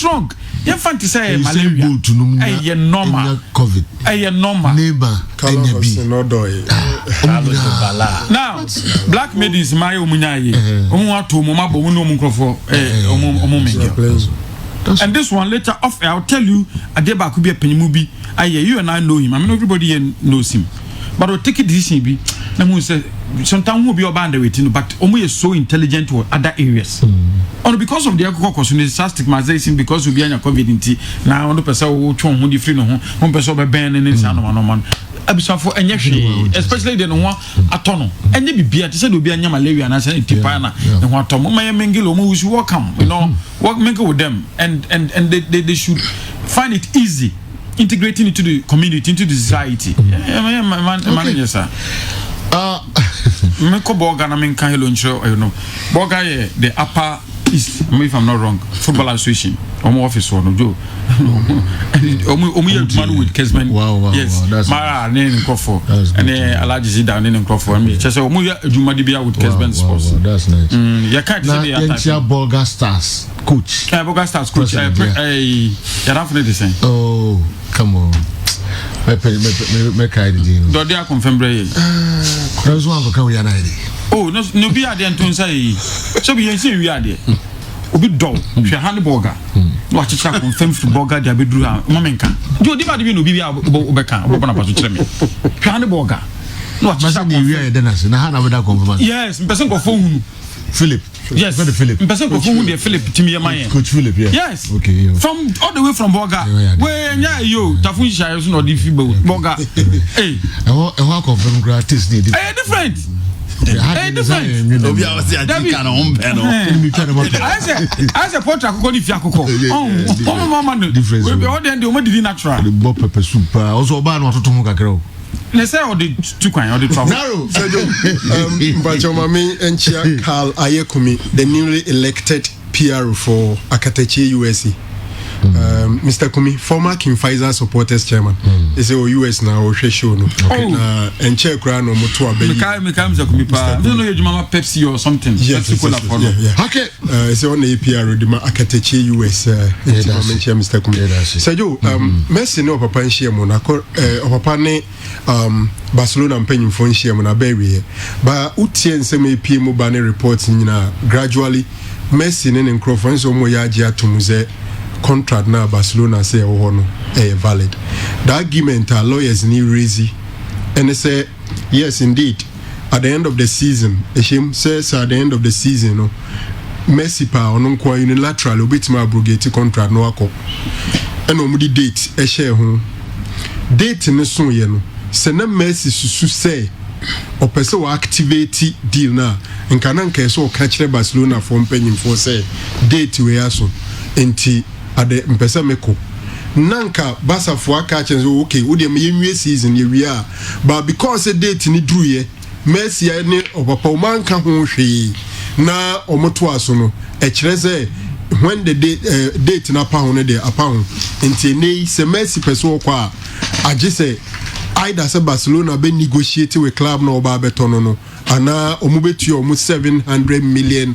wrong you fancy say malaria eye normal covid eye normal neighbor now black maidens my omunyaye omu ato mo mabo mu no mu nkrofo omu mengi and this one later off I'll tell you adeba could be a penyimu bi aye you and I know him I mean everybody here knows him but we'll take a decision bi na mu say sometimes who be oba the waiting but omu is so intelligent to other areas or because of the alcohol stigmatization because we be anya covid nti na one person wo twon ho di free no ho one person be ben ne nsa no man abisafo enye hwe especially the no atono enye bibia te say do bi anya malaria na say tipa na ne ho atomo my mengilo mo we should welcome you know work mingle with them and they should find it easy integrating into the community into the society man yes sir me ko boga na men kan hello nchiro you know boga ye the upper east if I'm not wrong football association omo office one jo omo ye man with Kessben yes mara ne nkofo ene alaji zida ne nkofo and me chese omo ye adwuma di bia with Kessben sports that's nice ya can't say ya type Boga Stars coach Boga Stars coach ya don't feel the same oh come on me kai di do dia confirm bre cross one ko kan we na ide oh no be ade anton say so be yen say we ade obi do hwe hand burger no achicha confirm for burger dia beduru a momenka do di ba de bi no bi obeka obona paso kire me hwe hand burger no achicha we ade na se na ha na we da confirm yes person go phone Philip yes Philip person go phone the Philip timi man coach Philip yeah yes okay yeah. From all the way from burger we nya yo tafun sha so no di fi burger eh e ho confirm gratis ni different different obi a wasi ajika na hombe no I say portrait akoko ni fi akoko oh mama no we be all dem dey o di natural the bob pepper soup also oba na ototo ho kakra o ne say o the two kwan o the travel narrow Mbacho Mami enchia Carl Ayekumi the newly elected PR for Akateche USA Mr. Kumi, former King Pfizer supporters chairman. They say US now or show no. And check crown or motor baby. Mr. Kumi pa. Don't know your mama Pepsi or something. Yes, okay. It's on the APR the Akateche US Mr. Kumi. So you Messi no papa and share Monaco papa ne Barcelona and penny phone share Monaberry. But Utien semi PM banner reports in gradually Messi and Crawford so moyaji atumuze contract na Barcelona say no valid. The argument our lawyers need raise and they say yes indeed at the end of the season Eshim says at the end of the season no Messi pa ono kwa unilateral obitima abrogate contract no akọ and omudi date e share ho date ne so ye no se na Messi susu say opese wa activate deal na nka na nka so ka kire Barcelona for mpanyin for say date we aso enti ade mpesa meko nanka basa fo aka chenzo okay wo de me season ye wi a but because the date ni dru ye Messi ne opapa o manka ho hwe na omoto aso no e kire se when the date na pa hono de apa ho nti nei se Messi person kwa age say either say Barcelona be negotiate with club na oba betono no ana omubetu almost 700 million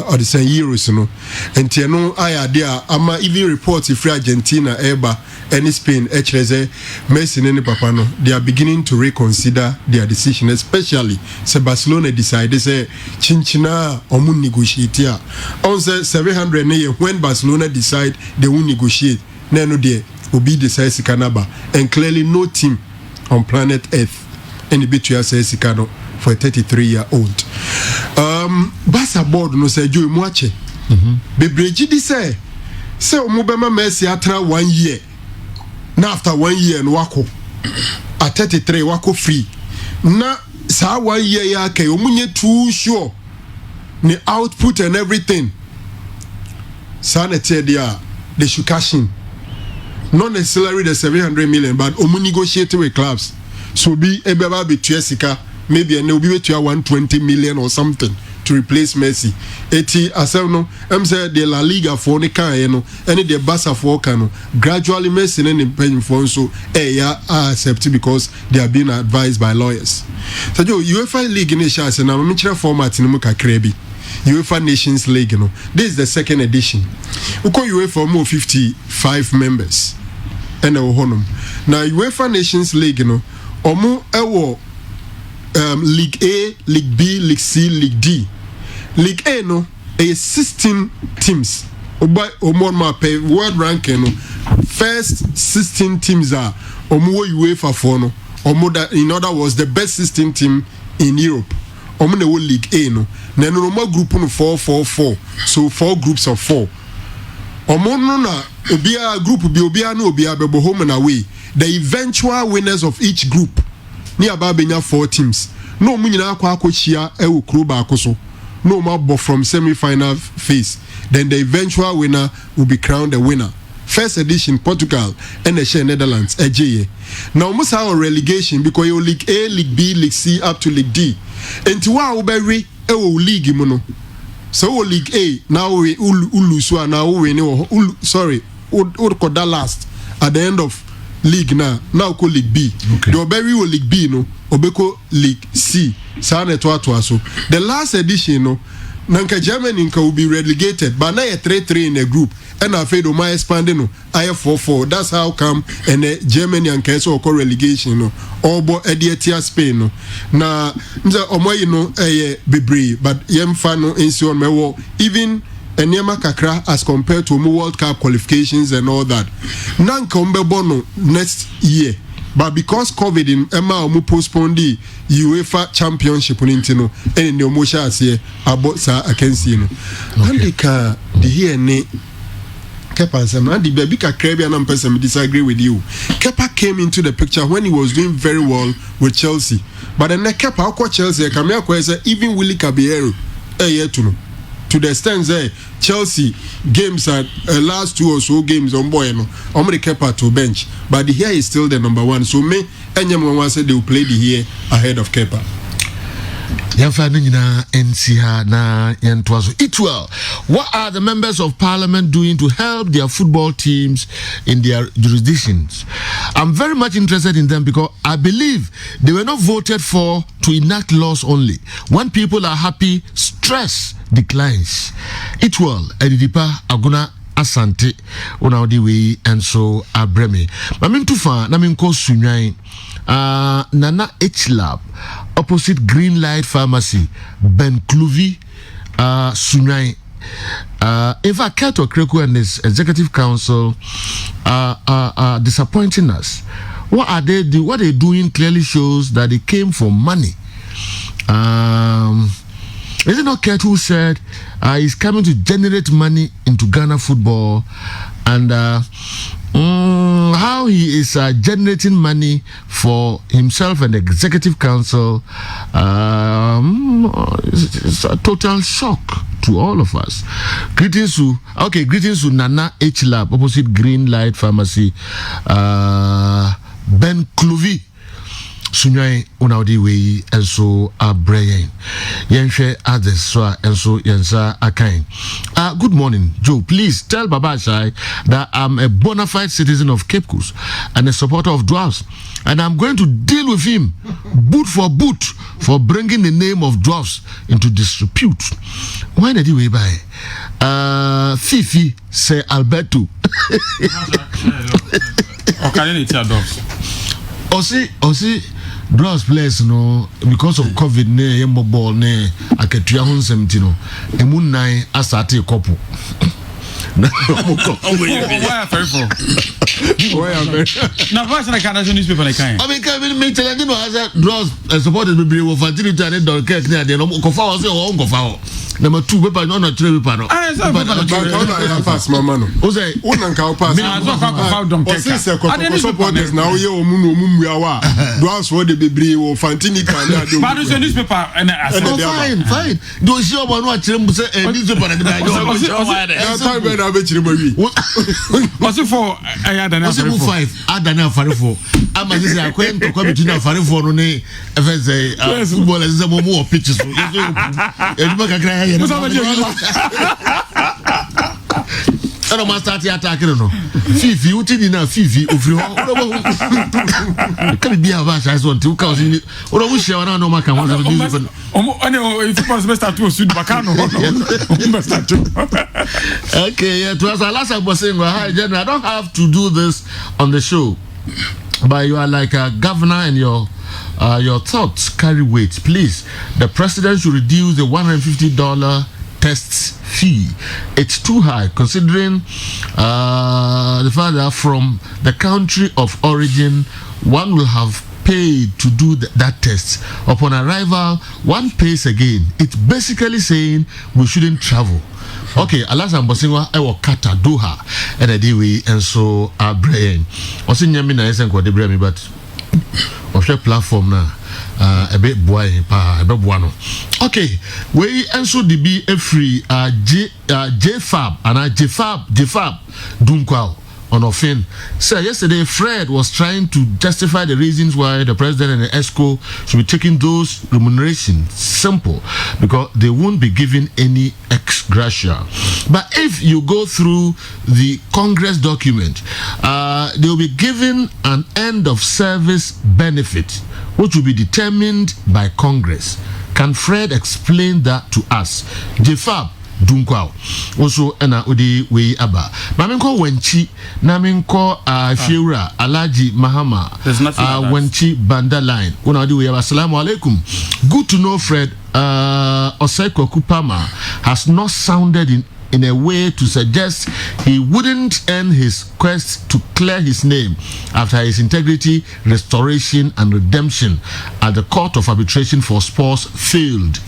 or the same euros no nti no aya there ama even reports free Argentina eba any Spain say Messi ne papa no they are beginning to reconsider their decision, especially say Barcelona decided say chinchina omu negotiate ya on say 700 ne when Barcelona decide they will negotiate no there will be decide sikanaba, and clearly no team on planet Earth any between say sikano for a 33-year-old. Basa board no say Joe Muache. Bebreji di say omubema Messi atra 1 year. Now after 1 year and wako at 33 wako free. Na sa 1 year ya ke omunye too sure the output and everything. Sanete dia they should cash in. Not necessarily the 700 million, but omu negotiate with clubs. So be ebeba be tuesika. Maybe and will be to 120 million or something to replace Messi. Eti aseno say the La Liga for ne kan ye no any the Barca for kan gradually Messi ne paying for so accept because they are being advised by lawyers. So UEFA League in chance na me kire format no kakra bi. UEFA Nations League no. This is the second edition. Uko UEFA more 55 members. And honum. Now UEFA Nations League no omo ewo League A, League B, League C, League D. League A no a 16 teams. Pay world ranking no. First 16 teams are UEFA for no. In other words, the best 16 team in Europe. League A no. Then no group no 4-4-4. So 4 groups of 4. No na obia group bi obia no obia be home and away. The eventual winners of each group. Ni ababenya 4 teams. No mu nyina akwa akochia ewo kuro ba akoso. No more from semi-final phase. Then the eventual winner will be crowned the winner. First edition Portugal and the Netherlands EJE. Now almost have relegation because you League A, League B, League C up to League D. And to wa oberi ewo league mono. So League A now we ulusu now we sorry that last at the end of league now ko League B. Okay. The Oberi will League B no obeko League C. So the last edition no nanka Germany will be relegated but now 3-3 in a group and afraid of my expanding no I 4-4. That's how come and Germany and Kessben occur relegation no or Edietia Spain no na mza omoyi no bebre but yem fan no insion mewo even Enyema kakra as compared to World Cup qualifications and all that. Nanka umbebono next year. But because COVID in Emma omu postponed the UEFA Championship unintino and the omosha ase about sa akensi no. Andika the here ne Kepa Sam and the baby kakrebi and person disagree with you. Kepa came into the picture when he was doing very well with Chelsea. But then Kepa akwa Chelsea kamia kwese even Willie Caballero yetuno. To the extent that Chelsea games at last 2 or so games on boy no omre Kepa to bench but the here is still the number 1 so me anyone said they will play the here ahead of Kepa. It well. What are the members of parliament doing to help their football teams in their jurisdictions? I'm very much interested in them because I believe they were not voted for to enact laws only. When people are happy, stress declines. It well. Edidipa Aguna Asante Unaudi and so Abreme. Mamin Tufa Naminko Sunyai Nana H Lab opposite Green Light Pharmacy Ben Kluvi Sunyai. In fact, Kato Kreku and his executive council are disappointing us. What are they do? What they're doing clearly shows that they came for money. Is it not Ket who said he's coming to generate money into Ghana football, and how he is generating money for himself and the executive council? It's a total shock to all of us. Greetings to Nana H Lab opposite Green Light Pharmacy, Ben Kluvi Sunyai Unaudi and so Brian. Yenhwe others so and so yensa akan. Good morning, Joe. Please tell Baba Shai that I'm a bona fide citizen of Cape Coast and a supporter of dwarfs, and I'm going to deal with him boot for boot for bringing the name of dwarfs into disrepute. Why did he way by? Fifi say Alberto. Osi draws players no because of COVID ne yembo ball ne aketua ho nsɛmti no emu nan asate couple. Na voice na kana newspaper na kan. I mean can me tell you no as draws supported be wo facility and don cake ne ade no ko fa wo se wo ko fa wo. Number 2 paper no three paper no. Pass mama no. O say una nka pass. O say se ko supporters na o ye o mu no mu awa. Draws wo de bebre wo fantini kan na de. But the newspaper and fine. Do see o no akire mu say newspaper na de ba yo. Time be na be kire mawi. Was it for Adana for 5 Adana for 4. Ama say akwen to come between for no ne FSA football is mo mo pitches. E ma kakra I don't want to start attacking no. Fifi, you tell na Fifi ofri ho. Can be a bash as one to cause you. Or we share na no ma kan one of these. If you pass best to sud bakano. Okay, yeah, to us last I was saying hi General, I don't have to do this on the show. But you are like a governor and your thoughts carry weight. Please, the president should reduce the $150 test fee. It's too high considering the fact that from the country of origin one will have paid to do that test. Upon arrival, one pays again. It's basically saying we shouldn't travel. Okay, Alas Ambosingwa, I will cut a Doha and a day and so our brain. Also, Yamina isn't what they bring me, but of your platform now. A bit boy, a bit buono. Okay, we also the be a free JFAB and JFAB Dunkwao on offend. So yesterday Fred was trying to justify the reasons why the president and the ESCO should be taking those remunerations. Simple, because they won't be given any ex gratia. But if you go through the Congress document, they will be given an end of service benefit, which will be determined by Congress. Can Fred explain that to us? JFAB Dunkwao also ena odi we aba maminko wenchi na minko fiura alaji mahama wenchi banda line una odi we aba. Assalamu alaikum. Good to know Fred Oseko Kupama has not sounded in a way to suggest he wouldn't end his quest to clear his name after his integrity restoration and redemption at the Court of Arbitration for Sports failed.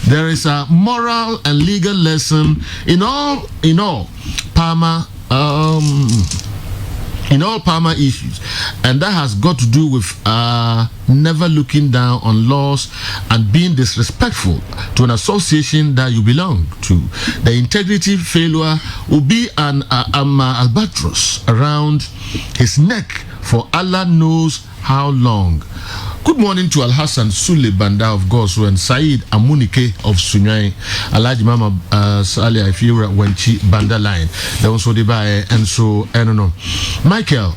There is a moral and legal lesson in all Palmer issues, and that has got to do with never looking down on laws and being disrespectful to an association that you belong to. The integrity failure will be an albatross around his neck for Allah knows how long. Good morning to Al Hassan Sule Banda of Gosu and Said Amunike of Sunyai, Alaji Mama Sali Ifira Wenchi Banda line. There was the by and so I don't know. Michael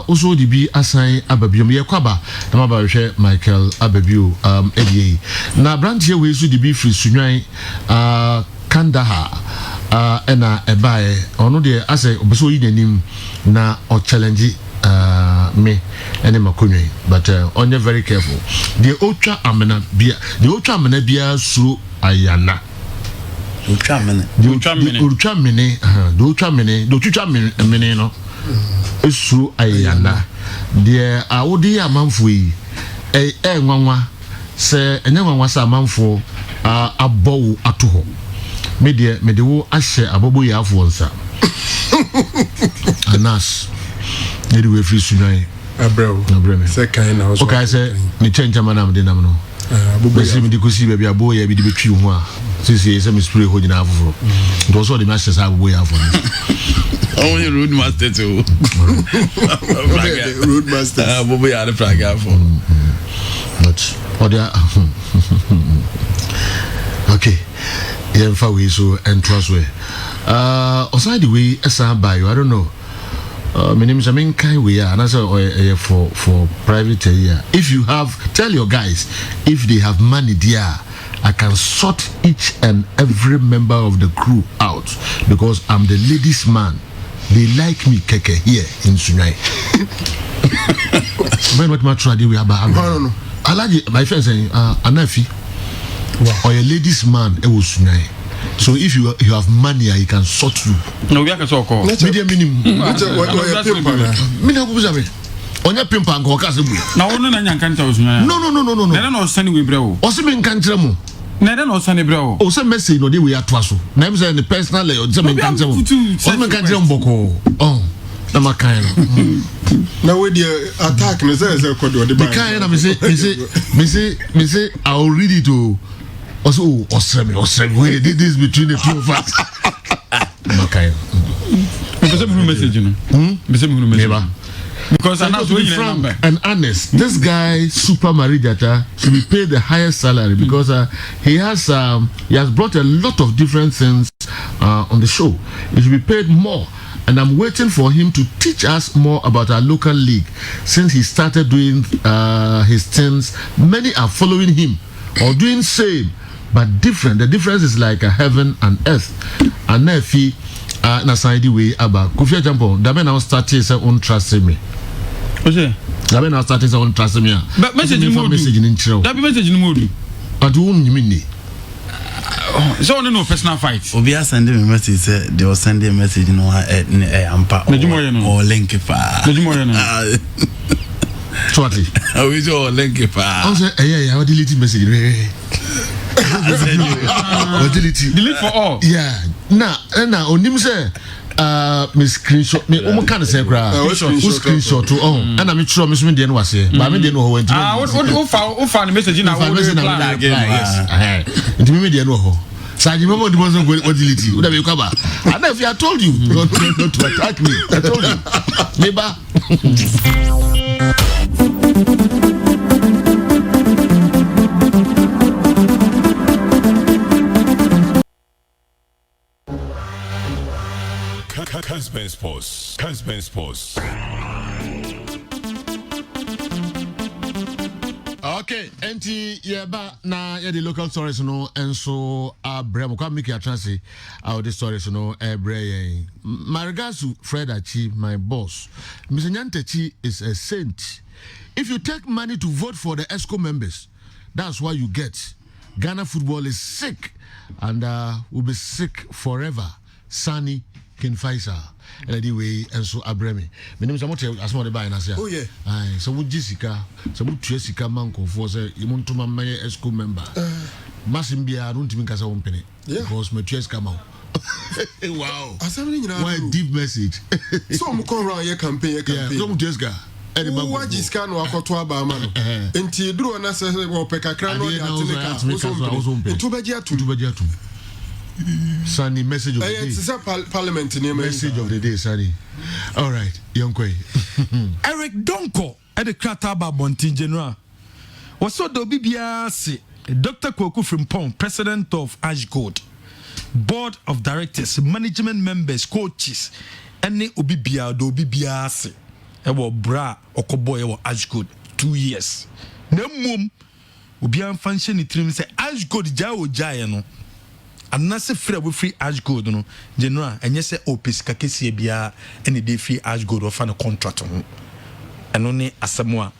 also the be assign Ababium Yakwaba, Namabarisha Michael Ababu Eddie. Na brand here we should be free Sunyai Kandahar ena ebae ono de ase obeso yi nanim na o challenge me ene makonwe but onye very careful the ultra amena bia suru ayana ultra mene no suru ayana the awodi amanfo yi nwanwa se enye nwanwa sa amanfo abowo atoho me de wo ahye abobo yi afo nsa anas eri we free sunai abrem se kan na so okay say ni change manam de nam no abobo yi me de kosi be abobo yi bi de betwi ho a sisi say me spray ho nyina afoforo ndo so de ma hye sa abobo yi afo only road master too road master abobo yi are praga afo but other Jennifer way so and trust way. Aside the way Esa by you, I don't know. My name is Amin Kai we are and I say for private area. If you have tell your guys if they have money there, I can sort each and every member of the crew out because I'm the ladies man. They like me keke here in Sunai. When what much do we have? No. I like my friend saying Anafi or a ladies man it was Sunai. So if you have money, you can sort you. No, we can sort call. Medium minimum. Onya pimpa nko kasebu. Na wono na nyanka nta osunya. No. Na na osane we brɛ o. Oseme nka nkyerɛ mo. Na na osane brɛ o. O se message no dey we ato aso. Na em say the personal o se me nka nkyerɛ mo. Oseme nka nkyerɛ mo bɔkɔ. Oh. Na makan no. Na we dey attack no say kodo dey buy. Makan na me say I will read it to also osrem we did this between the two of us. Makan. Me say me message no. Me say me message. Because I'm not doing frank and honest. This guy, Super Marijata, should be paid the highest salary because he has brought a lot of different things on the show. He should be paid more. And I'm waiting for him to teach us more about our local league. Since he started doing his things, many are following him or doing same, but different. The difference is like a heaven and earth. And if he na side way about Kofi Jampo, that man now started say on trust me. Okay. That man now started say on trust me. But message in intro. That be message in mood. But who you mean? So no personal fight. Obi send me message say they will send a message no ampa or link pa. So what? We do link pa. I say yeah, I delete message. Delete for all. Yeah. Now onim say me screenshot me o can say kra screenshot to on and me tro me so me dey no wase ba me dey no ho wenti wo fa message na wo reply again. Yes. Ntimi me dey no ho. Saji memo di bonzo go delete. Uda be kwaba. And if I told you not to attack me. I told you. Neighbor. Kessben Sports. Okay, enti yeba na the local stories no enso abrem kwa make your translate our the stories no ebre. My regards to Fred Achi, my boss. Mr. Nyantechi is a saint. If you take money to vote for the ESCO members, that's what you get. Ghana football is sick and will be sick forever. Sani Kinfaisa. Anyway, and so Abremi. My name is Amote as more by Nasia. Oh, yeah. Aye, so would Jessica, so would Jessica Manco for say, you want to my ESCO member. Massimbia, I don't think as a penny. Because my chest come out. Wow. What a deep message. So, I'm going around your campaign. Yeah, don't Jessica. What is can walk to Abama? And Tidro and I say, well, Pekacrano, to Bedia. Sunny message of the day. It's a parliament name. Message of the day, Sunny. All right, young Kwe. Eric Donko at the Krataba Bontin General. Was so the BBRC, Dr. Kwoku from Pong, president of Ashgold, board of directors, management members, coaches, and the Ubibia do BBRC. Ewo bra okoboy ewo Ashgold 2 years. No mum Ubian function it trim say Ashgold jawo jaya no. Anase free we free Ashgold no general enye se opis kakesi bia ene dey free Ashgold ofa no contract ho eno ne asamoa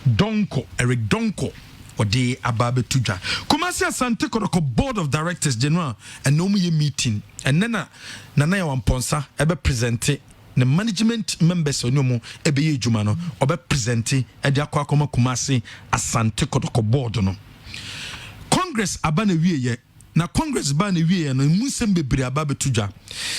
Donko Eric Donko ode ababe tuja Kumasi Asante Kodoko board of directors general and no me meeting and nana ya wamponsa ebe presente the management members onyomo ebe ye adwuma no obe presente e de akwa akoma Kumasi Asante Kodoko board no Congress abana wiye na Congress ban wie no musem bebre aba betuja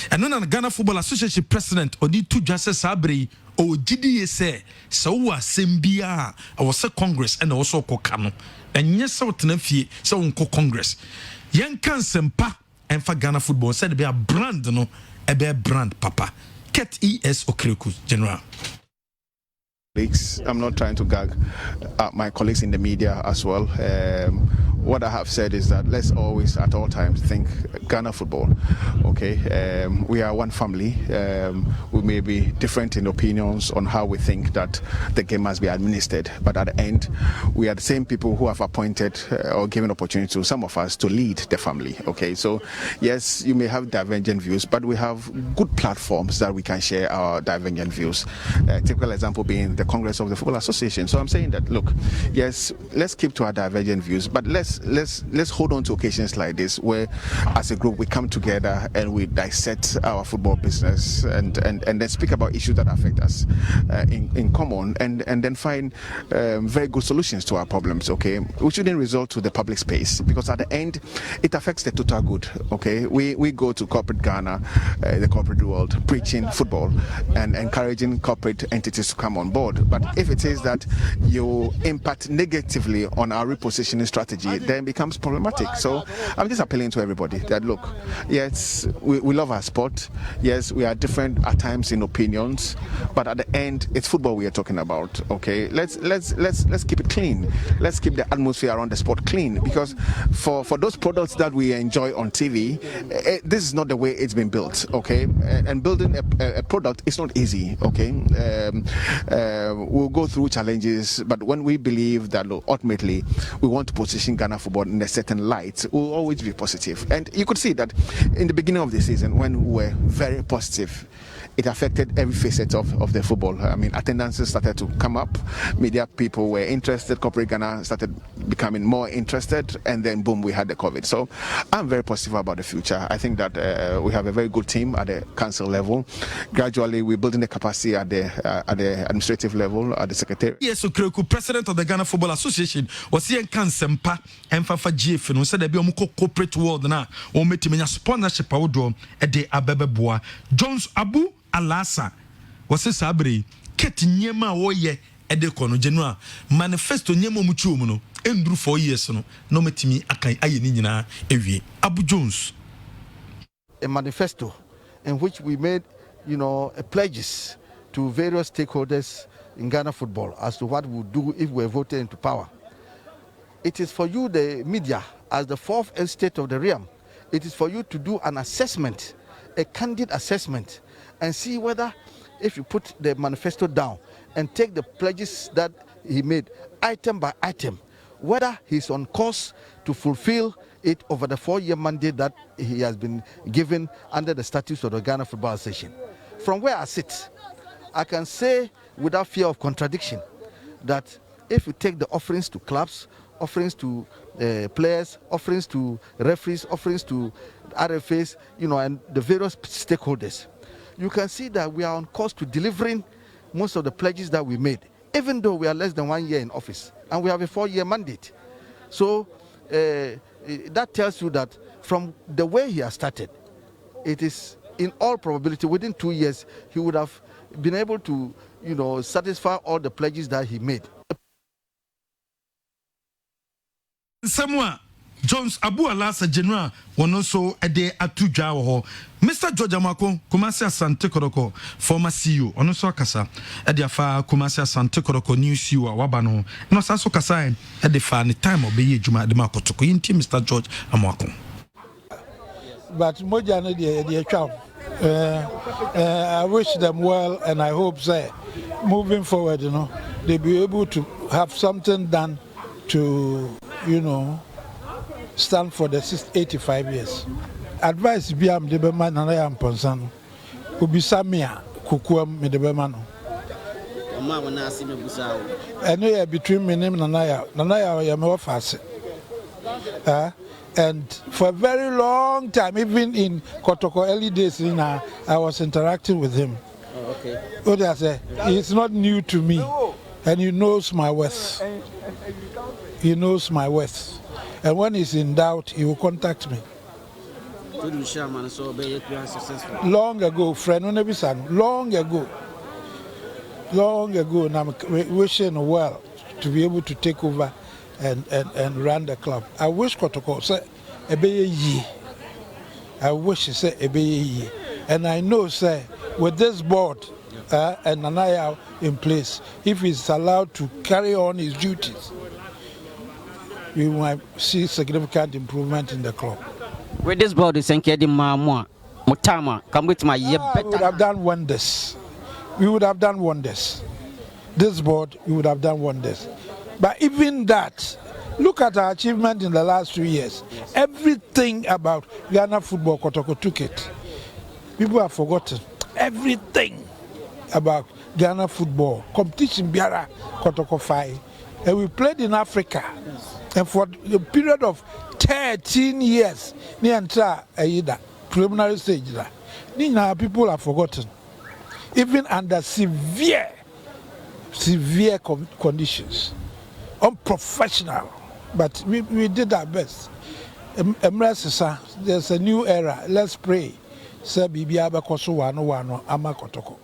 eno na Ghana Football Association president odi tuja se sabre o gidi se so wa sembia o se Congress ena wo so koka no enye se wotena fie se wonko Congress yen kan sempa enfa Ghana Football said be a brand no e be brand papa Ket ES Okreku general. I'm not trying to gag my colleagues in the media as well. what I have said is that let's always, at all times, think Ghana football. Okay, we are one family. We may be different in opinions on how we think that the game must be administered, but at the end, we are the same people who have appointed or given opportunity to some of us to lead the family. Okay, so yes, you may have divergent views, but we have good platforms that we can share our divergent views. Typical example being the Congress of the Football Association. So I'm saying that, look, yes, let's keep to our divergent views, but let's hold on to occasions like this where, as a group, we come together and we dissect our football business and then speak about issues that affect us in common, and then find very good solutions to our problems. Okay, we shouldn't resort to the public space, because at the end, it affects the total good. Okay, we go to corporate Ghana, the corporate world, preaching football and encouraging corporate entities to come on board. But if it is that you impact negatively on our repositioning strategy, then it becomes problematic. So I'm just appealing to everybody that, look, yes, we love our sport. Yes, we are different at times in opinions, but at the end, it's football we are talking about. Okay, let's keep it clean. Let's keep the atmosphere around the sport clean, because for those products that we enjoy on TV, this is not the way it's been built. Okay, and building a product is not easy. Okay, we'll go through challenges, but when we believe that, look, ultimately we want to position Ghana football in a certain light, we'll always be positive. And you could see that in the beginning of the season, when we were very positive, it affected every facet of the football. I mean, attendances started to come up, media people were interested, corporate Ghana started becoming more interested, and then boom, we had the COVID. So I'm very positive about the future. I think that we have a very good team at the council level. Gradually, we're building the capacity at the administrative level, at the secretary. Yes, so president of the Ghana Football Association was here in Kansempa and Fafa GF, and said there be a corporate world now, or meeting sponsorship outdoor at the Abebe Jones Abu Alasa was a sabri ket nyema woye edekono general manifesto nyema muchumu endru 4 years no metimi akan aye ni nyina ewie Abu Jones, a manifesto in which we made pledges to various stakeholders in Ghana football as to what we would do if we were voted into power. It is for you, the media, as the fourth estate of the realm, it is for you to do an assessment, a candid assessment, and see whether, if you put the manifesto down and take the pledges that he made item by item, whether he's on course to fulfill it over the 4-year mandate that he has been given under the statutes of the Ghana Football Association. From where I sit, I can say without fear of contradiction that if you take the offerings to clubs, offerings to players, offerings to referees, offerings to RFAs, and the various stakeholders, you can see that we are on course to delivering most of the pledges that we made, even though we are less than 1 year in office and we have a 4-year mandate. So that tells you that from the way he has started, it is in all probability within 2 years he would have been able to satisfy all the pledges that he made. Samuel Jones Abu Alasa General one also ede atudwa wo Mr. George Amako Kumasi Asante Koroko former CEO ono so kasa ede afa Kumasi Asante Koroko new CEO waba no no saso kasa ede fa ni time obeye adwuma de makotoko yinti Mr. George Amako. But moja no de atwa I wish them well, and I hope say moving forward they be able to have something done to stand for the 85 years. Advice be am de be man na ya mponsan. Obi samia kukuam me de be man no. Ma wona ase me busa o. Eno ya between me and Nanaya ya me office. And for a very long time, even in Kotoko early days, I was interacting with him. Oh, okay. What I say, it's not new to me, and he knows my worth. He knows my worth, and when he's in doubt, he will contact me. Long ago, friend, long ago, and I'm wishing well to be able to take over and run the club. I wish Kotoko say ebeye yi. I wish he say ebeye yi. And I know say with this board and Nanaya in place, if he's allowed to carry on his duties, we might see significant improvement in the club. With this board, is getting more Mutama, come with my year better. We would have done wonders. We would have done wonders. This board, we would have done wonders. But even that, look at our achievement in the last 2 years. Everything about Ghana football, Kotoko took it. People have forgotten everything about Ghana football. Competition, Biara, Kotoko Fai. And we played in Africa. And for the period of 13 years, ni enter a preliminary stage. People have forgotten. Even under severe conditions. Unprofessional. But we did our best. There's a new era. Let's pray. Say Bibi Abakoso wano ama Kotoko.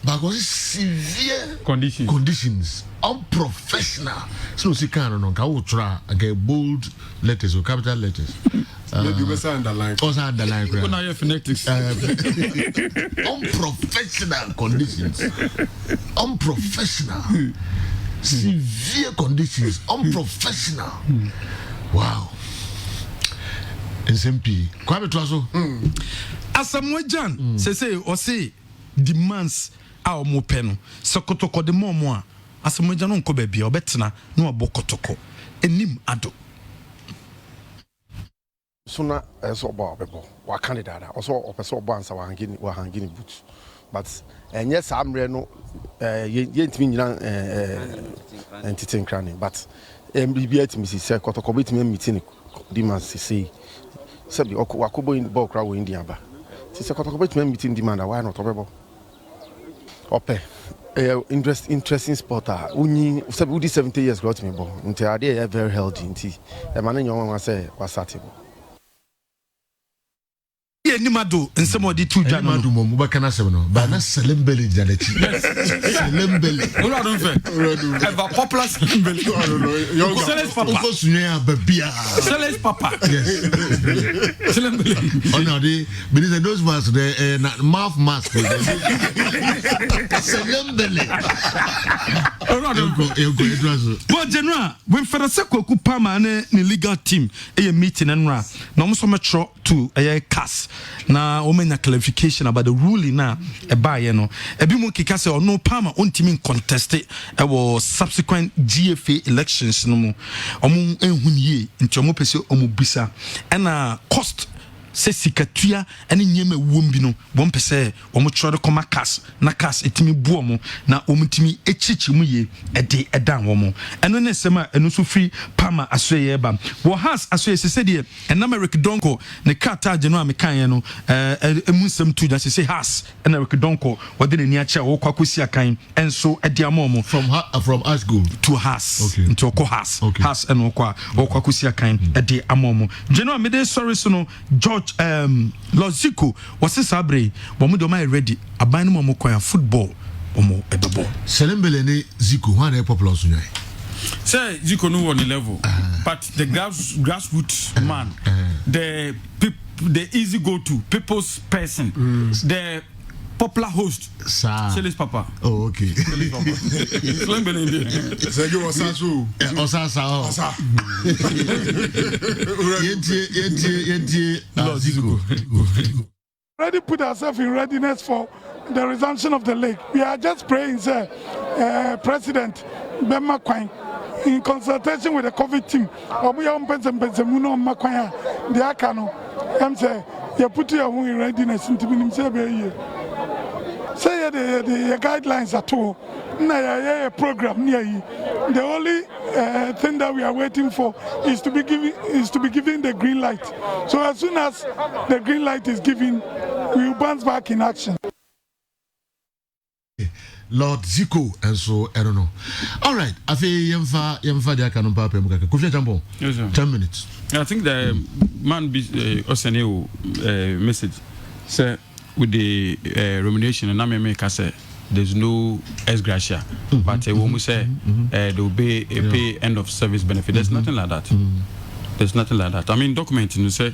Because severe conditions, unprofessional. So she can't know. Can try get bold letters or capital letters. Also underline. People now have phonetics. Unprofessional conditions. Unprofessional. Severe conditions. Unprofessional. Wow. SMP. Kwame Twaso. Asamoah say or say demands our mo peno. Sokotoko de momo. Asamoah Jan onko baby obetna no abokotoko. Enim ado. Sooner as about people, what candidate, also or bonds are hanging boots. But and yes, I'm reno, yet mean entertain cranny, but MBB Mrs. Kotoko meeting demands to say, Sabi Wakubo in the ball crowd in the Amba. Sister Kotoko meeting demand, why not over? Ope, interesting sporter. Uni, 70 years got me, but until they are very healthy. A man in your one say was satable. Nimado and some of the two Janadu Mubakana Seven, Bana Selembele Jalechi. Selembele. Ever popular Selembele. Seles Papa. Seles Papa. Yes. Selembele. Oh no, because those ones, the mouth mask. Selembele. Well, General, when Feraseko Kupama and the legal team, a meeting and ra, no so much to a cast. Na omenya clarification about the ruling na eba ye no ebi mo kika se ono Palmer on team contest e was subsequent GFA elections no mo omo ehunye nti omo pese omo bisa na cost se sikatua ene nyema wombi no bom pese omo trode koma cas na cas etimi buo mo na omo timi echichi mu ye ede edan wo mo eno ne sema eno so free Palmer asoye ba wo has asoye se de en America Donko ne kata je no amekan ye no emunsem tu da se has en America Donko wode ne ni acha wo kwakosi akan enso ede amomo from high school to has into ko has has eno kwa wo kwakosi akan ede amomo je no me de sorry so no George Loziko was sabre bomu do my ready aban mo kwaya football omo ebebo Selembele ne Zico one dey popular so nyai say Zico no on the level but the grassroots man the easy go to people's person the popular host Seles Papa. Oh okay. Seles Papa. Selembele say you Osasu Osasa yenti Zico already put ourselves in readiness for the resumption of the league. We are just praying, sir, President Bema Kwai, in consultation with the COVID team, we are the Akano, I'm saying, you put your own in readiness into the say the guidelines at all. A program near you. The only thing that we are waiting for is to be given the green light. So as soon as the green light is given, we will bounce back in action. Lord Zico and so I don't know. All right, I feel yemfa dia kanu papa mukaka. Kofi Jambo. 10 minutes. I think the man Oseneo message say with the remuneration and I make say there's no ex gratia, but when we say there will be a pay end of service benefit, there's nothing like that. There's nothing like that. I mean, documenting, you say,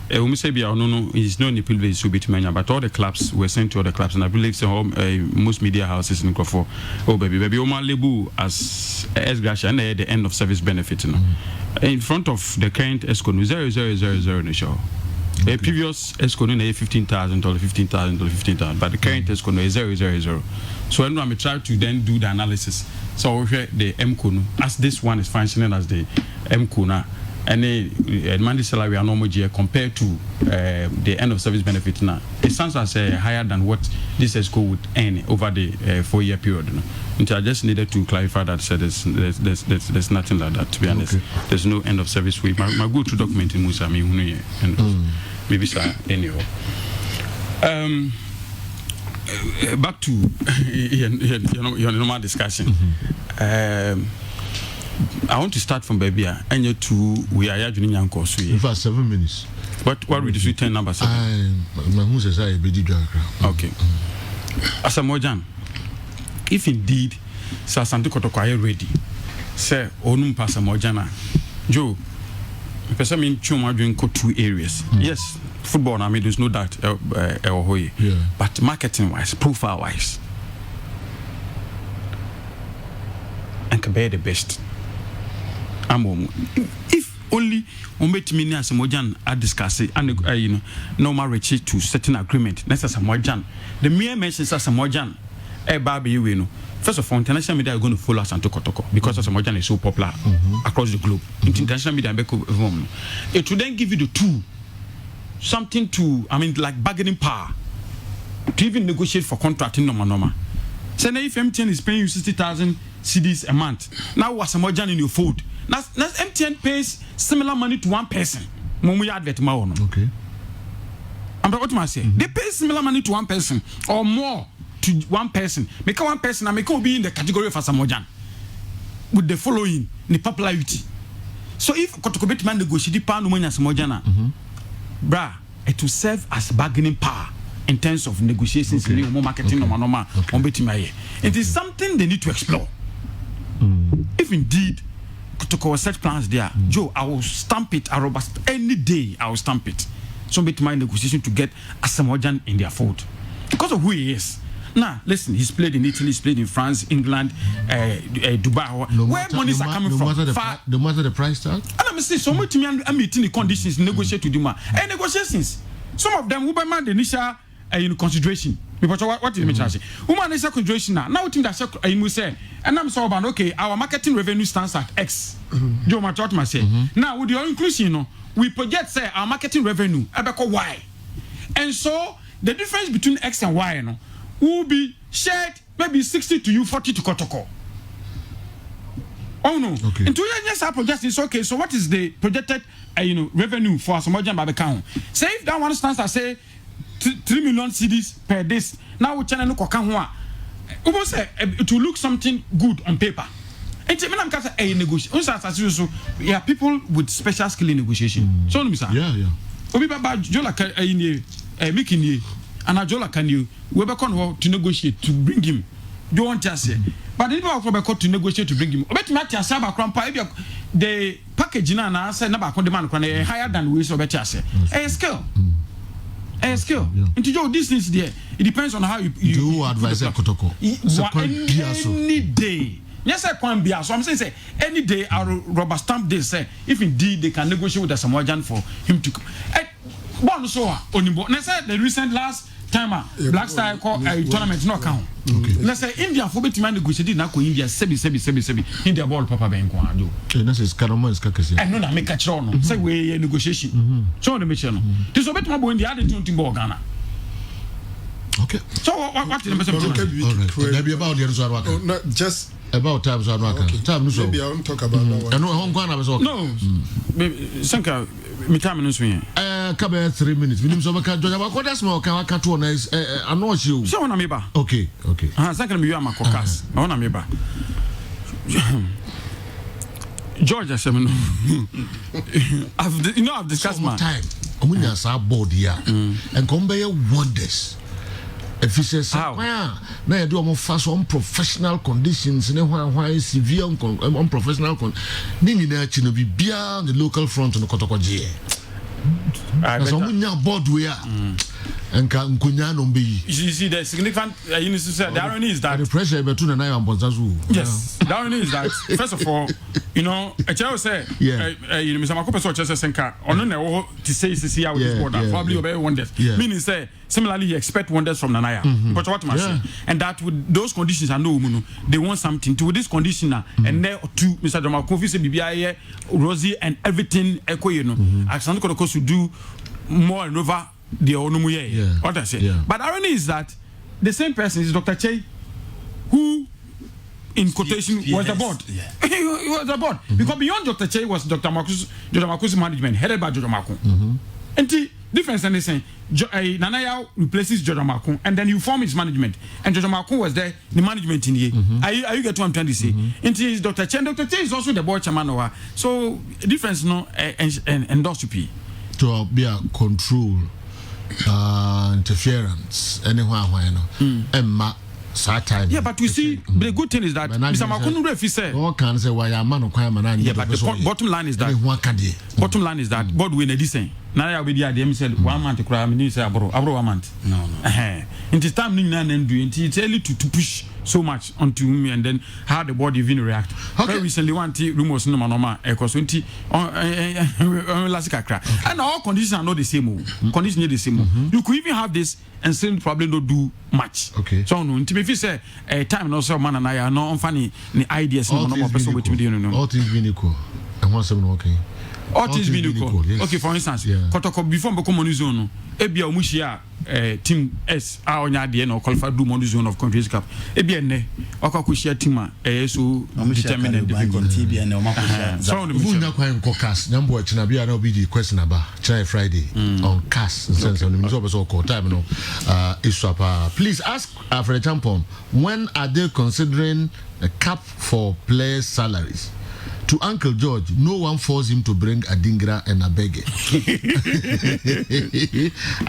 we say, no, it's no appeal base, but all the clubs were sent to all the clubs, and I believe so, most media houses in Crawford. Oh, baby, Omar Lebu as gratia and the end of service benefit. In front of the current ESCO, 0,000 in the show. A previous ESCO, $15,000, $15,000, but the current ESCO is 0,000. So when I try to then do the analysis, so the MCO, as this one is functioning as the MCO now, and the monthly salary are normal year compared to the end of service benefit now, it sounds as higher than what this ESCO would earn over the 4-year period. And I just needed to clarify that. So there's nothing like that, to be honest. Okay. There's no end of service way. My go-to document in Musa, and maybe sir, anyhow. Back to your normal discussion. I want to start from baby and you two we are doing young course. In fact, 7 minutes. What would you 10 number 7? Okay. As a Mojan, if indeed Sir Santo Kotoko ready, say Onum Passa Mojana, Joe, person mean Chuma doing 2 areas. Yes, football, I mean, there's no doubt, but marketing wise, profile wise, and can be the best. If only on bet me as a Mojan are discussing and normal reach to certain agreement, that's as a Mojan. The mere mentions as a Mojan, Barbie, you know. First of all, international media are going to follow Santo Kotoko because as a Mojan is so popular across the globe. International media, it will then give you the tool, something to, I mean, like bargaining power, to even negotiate for contracting normal. So now if MTN is paying you 60,000 CDs a month, now what's a Mojan in your fold? Now MTN pays similar money to one person. Okay. And what am I saying? They pay similar money to one person or more to one person. Make one person and make be in the category of Asamojan with the following the popularity. So if Kotokobet man negotiate pan money Asamojana, bra, it will serve as bargaining power in terms of negotiations, more marketing, It is something they need to explore. If indeed to such plans there, Joe, I will stamp it, any day I will stamp it. So make my negotiation to get Asamojan in their fold because of who he is. Now, listen, he's played in Italy, he's played in France, England, Dubai, where monies are coming from. No matter the price tag? And I'm saying, so much I'm meeting the conditions, negotiate to do more. And negotiations, some of them, who man the initial consideration. Because what did I say? Woman initial consideration now. Now, think that I say, and I'm so about, okay, our marketing revenue stands at X. Joe, my thought must say. Now, with your inclusion, we project, say, our marketing revenue, about Y. And so, the difference between X and Y, will be shared maybe 60 to you, 40 to Kotoko. Oh no. Okay. And 2 years, yes, I project is okay. So what is the projected revenue for Asamojan Babacao? Say if that one stands, I say 3 million CDs per day. Now we channel look almost say it will look something good on paper. And a negotiation. Yeah, people with special skill in negotiation. So yeah. Obi Baba Jola Mikini. And Ajola can you we be come to negotiate to bring him. Do you want to say? But the people will come to negotiate to bring him. Bet me at Saba Crampa the package na say na ba kon demand higher than we so bet say. A skill. A skill. Into your distance there. It depends on how you do advise Kotoko. Any day. Yes, I can be. So I'm saying, say any day I'll rubber stamp this. Say if indeed they can negotiate with Samoan for him to. One so onimbo. Let's say the recent last time Black Star call a tournament no count. Let's say India for bit man negotiate na ko India sebi India ball papa ben ko ado. That is Karama is kakese. I know na make a try no. Say we negotiation. So the make no. This so bit man bo India dey tun ball Ghana. Okay. So what is the message? There be about the answer what? Not just about times on work. Time no so. Maybe I won't talk about that one. I know home Ghana was okay. No. Sanka me time no swing. Come 3 minutes. Minimum so ka joja ba ko that's more kan aka to na I know you. So na me ba. Okay. Sanka me you am akokas. I want me ba. George Asemino. I've discussed my time. Omunya sa board here. And come by wonders. efficiency na you do almost unprofessional conditions why severe unprofessional ni na chi no bibia the local front no kotokoje so munya board we enka nkunya no be you see the significant you say the irony is that the pressure be to na am bonzazu yes the irony is that first of all you know a child say you know Mr. Makope so chese senka ono na wo to say how this board probably obey wonders meaning say similarly you expect wonders from Nanaya but what must say and that with those conditions are no they want something to with this conditioner and there to Mr. Makope say bibia Rosie and everything echo you know Alexander Kodoko should do more and over the onomuye what I say but the irony is that the same person is Dr. Che who in quotation was the board he was the board because beyond Dr. Che was Dr. Maku's management headed by Jojo Maku and the difference and they say Nanaya replaces Jojo Maku and then you form his management and Jojo Maku was there the management in here are you get what I'm trying to say and is Dr. Che and Dr. Che is also the board chairman so difference no endoscopy to be a control interference anywhere Emma time but you see the good thing is that Mr. Makunu Refi said all can say why a man but the bottom line is that board win a decent now I will be the said 1 month to cry I say abro 1 month no it is time and do it's early to push so much onto me and then how the body even react very recently one rumors no normal because 20 last crack and all conditions are not the same conditions are the same you could even have this and still probably not do much so no if you say time no so man and I are not funny the ideas no normal person with me all things being equal and once I'm okay all things being equal okay for instance Kotoko before become on zone ebia omuhia team S onya de no qualify do mon zone of countries cup ebia ne akakohia team so determine and difficult ebia ne omakohia so no bunya kwan kokas nyambo achina bia na obi di question aba china Friday on cast sense on so so call time no iswapa please ask for example when are they considering a cap for players salaries. To Uncle George, no one forced him to bring Adingra and Abege.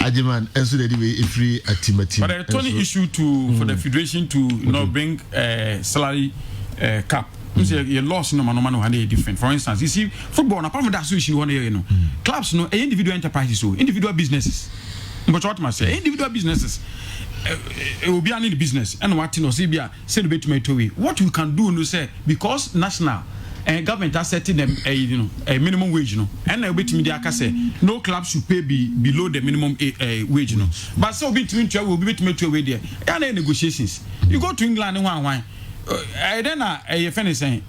Ajiman, and so anyway, free activity. But a Tony issue for the federation to bring salary cap. You lost no man different. For instance, you see, football apart from that situation one year, clubs individual enterprises, so individual businesses. But what must say, individual businesses. It will be any business and what you know, say what we can do, no say because national. And government has setting them a minimum wage, and a bit media say no club should pay below the minimum wage, But so between two will be to away there. And negotiations. You go to England and why? Then a friend saying,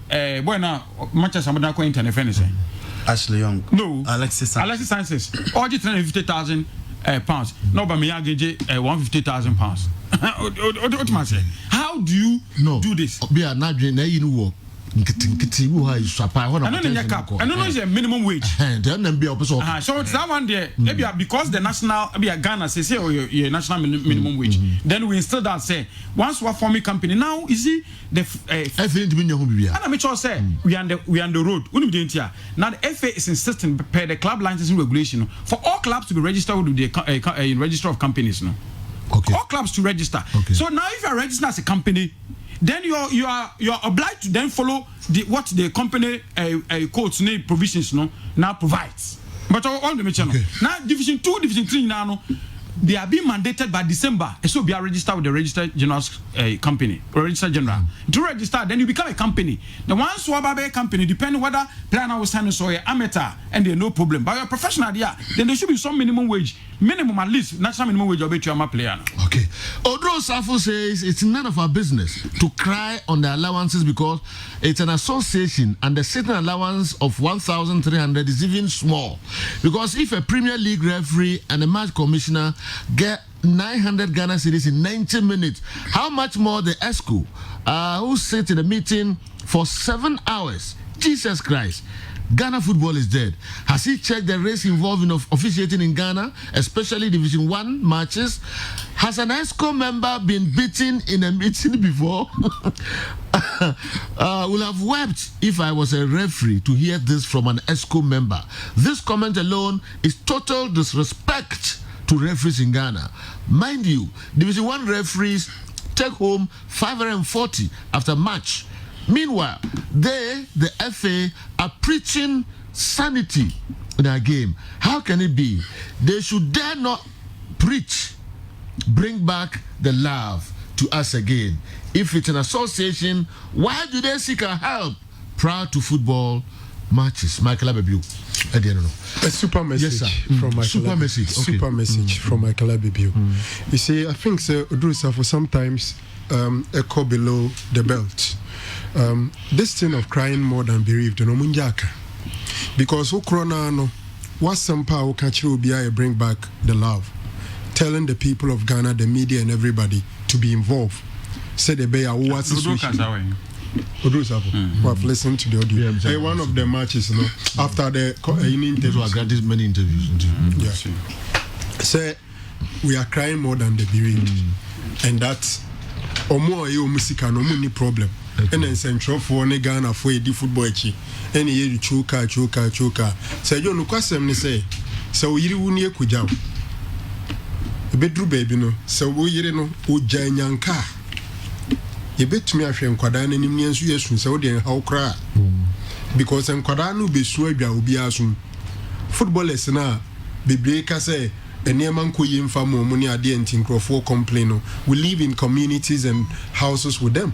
boy now Manchester Monaco internet friend saying Ashley Young. No, Alexis Sanchez. All the 350,000 pounds. No, but me again 150,000 pounds. What must say? How do you do this? Be a not you Nkitibu ha iswapa ho na I don't know is a minimum wage. Then be opposite. So it's that one there. Maybe because the national Ghana say your national minimum wage. Then we instill that say once we form a company now you see the and I make sure say we on the road. Now the FA is insisting per the club licensing regulation for all clubs to be registered with the register of companies no. Okay. All clubs to register. Okay. So now if you are registered as a company then you are obliged to then follow what the company codes provisions now provides. But all the mention now division 2, division 3 now they are being mandated by December. So be registered with the registered general company or registered general. To register, then you become a company. The one swab company, depending whether planner was signing so amateur and they no problem. But you're professional, then there should be some minimum wage. Minimum at least, national minimum wage obey to your player. Okay. Odro Safo says it's none of our business to cry on the allowances because it's an association and the certain allowance of 1,300 is even small. Because if a Premier League referee and a match commissioner get 900 Ghana cedis in 90 minutes, how much more the ESCO who sit in a meeting for 7 hours? Jesus Christ. Ghana football is dead. Has he checked the race involved in officiating in Ghana, especially Division 1 matches? Has an ESCO member been beaten in a meeting before? Would have wept if I was a referee to hear this from an ESCO member. This comment alone is total disrespect to referees in Ghana. Mind you, Division 1 referees take home 540 after match. Meanwhile, they, the FA, are preaching sanity in our game. How can it be? They should dare not preach, bring back the love to us again. If it's an association, why do they seek our help prior to football matches? Michael Abebu, I don't know. A super message from Michael. Super message. Okay. Super message from Michael Abebu. You see, I think Odrusa for sometimes echo below the belt. This thing of crying more than bereaved, no munjaka. Because Ukrona no, what some power catch will be bring back the love. Telling the people of Ghana, the media and everybody to be involved. Say the Bay what situation. Who have listened to the audio. Yeah, one of the matches, you know, after the interviews. I got this many interviews. Yeah. Say we are crying more than the bereaved. And that's more music no money problem. And then central for Ghana for a football chi. Any year choka. Say you no question me say. So you wuni kujaw. Bedru baby no. So we yire no uja nyanka. You bet me after Nkwadaa no nim nso yesu se wo de how kra because Nkwadaa no be so adwa obi aso footballers na bebre ka say enema nkoyi mfa mo mu ne ade anti nkrofo complain no we live in communities and houses with them.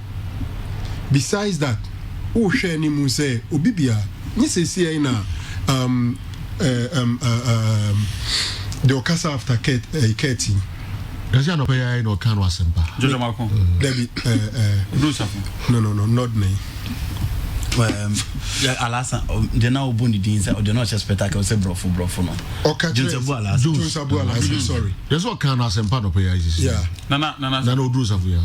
Besides that o hwe ni mu say obi bia ni sesi na the okasa after Keti. Does he not pay no can was sempa? Jojo Malcolm. No, not me. Alasa, they now bond the deans or the not spectacle, say brofo no. Okay, sorry. There's what can was sempa no pay. Yeah. Nana, no drusa for you.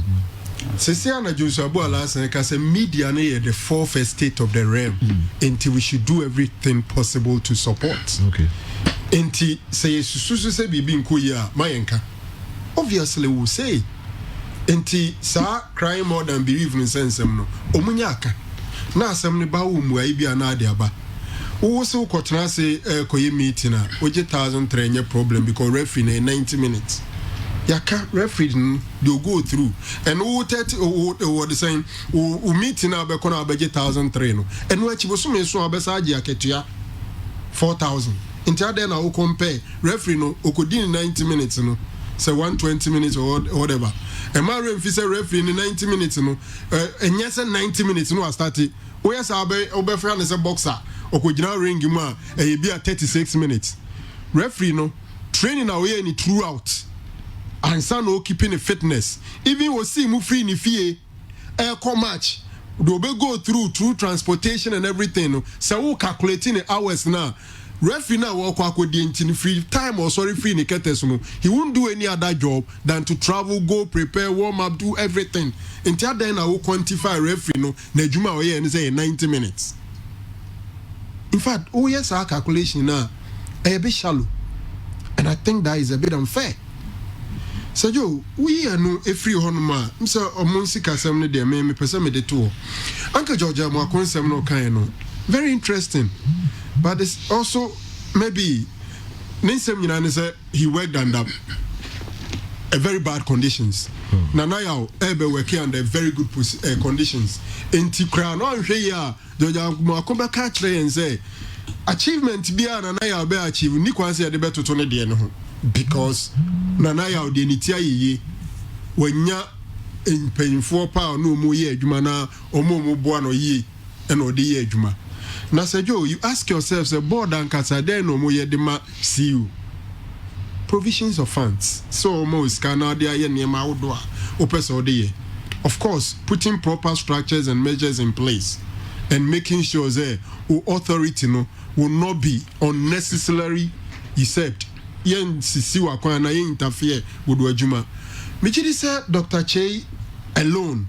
Sesiana Josabu Alasa, I say media near the fourth estate of the realm until we should do everything possible to support. Okay. Until say Susu say be nkuya mayenka. Obviously we say enti sa crying more than believe in sense no omunyaka na asem ne ba wo mu ai bia na ade aba wo so kwotena say koye meeting na oje 1,300 nye problem because referee na 90 minutes yaka referee they go through and wo 30 what the saying wo meeting na be kono abeje 1,300 no and wo achibo so me so abesa age aketua 4,000 enti ade na wo compare referee no okodi 90 minutes no say 120 minutes or whatever. And my referee in 90 minutes, no, and yes, 90 minutes, no, I started. Oh, yes, I'll be friend as a boxer, or could you now ring him and he be at 36 minutes. Referee, no, training away any throughout, and son, no, keeping a fitness. Even was see move free in the fee, air match. They'll go through transportation and everything. No, so calculating the hours now. Referee now walk in free time or free in the he won't do any other job than to travel, go prepare, warm up, do everything. Until then I will quantify referee no Nejuma oye and say 90 minutes. In fact, oh yes, our calculation now a bit shallow. And I think that is a bit unfair. So Joe, we are no a free honma. Mr. Omonsika Semne de me person me de tour. Uncle Georgia Mwakon Semno Kaino. Very interesting. But it's also maybe Ninsem Yinane said he worked under a very bad conditions. Nanayao ebe working under very good conditions. Enti kra no hwe ya Georgia Mwakomba catch and say achievement bia Nanayao be achieve ni kwanse de betoto ne de ne ho because Nanayao de nitia yiye wanya empanyfo pa no mu ye adwuma na omo boa no yi e no de ye adwuma. Now, say Joe, you ask yourself, the board and Casadeno Moye Dema see you. Provisions of funds. So most Canada of course, putting proper structures and measures in place and making sure that authority will not be unnecessarily usurped. Yen Sisiwa Kwana interfere with Wajuma. Michidi said Dr. Che alone.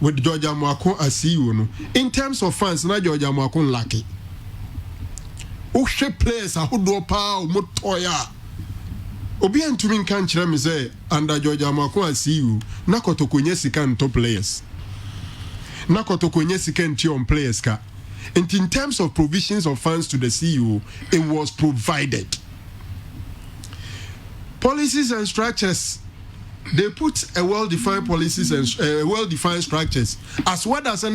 With Georgia Mwako as CEO, in terms of funds, na Georgia Mwako lucky. Ushe players a who do power motoya. Obi antumi nkan kyerɛ me sɛ under Georgia Mwako as CEO, na kotokonye sika top players. Na kotokonye sika nti on players ka. And in terms of provisions of funds to the CEO, it was provided. policies and structures. They put a well-defined policies and well-defined structures as well as an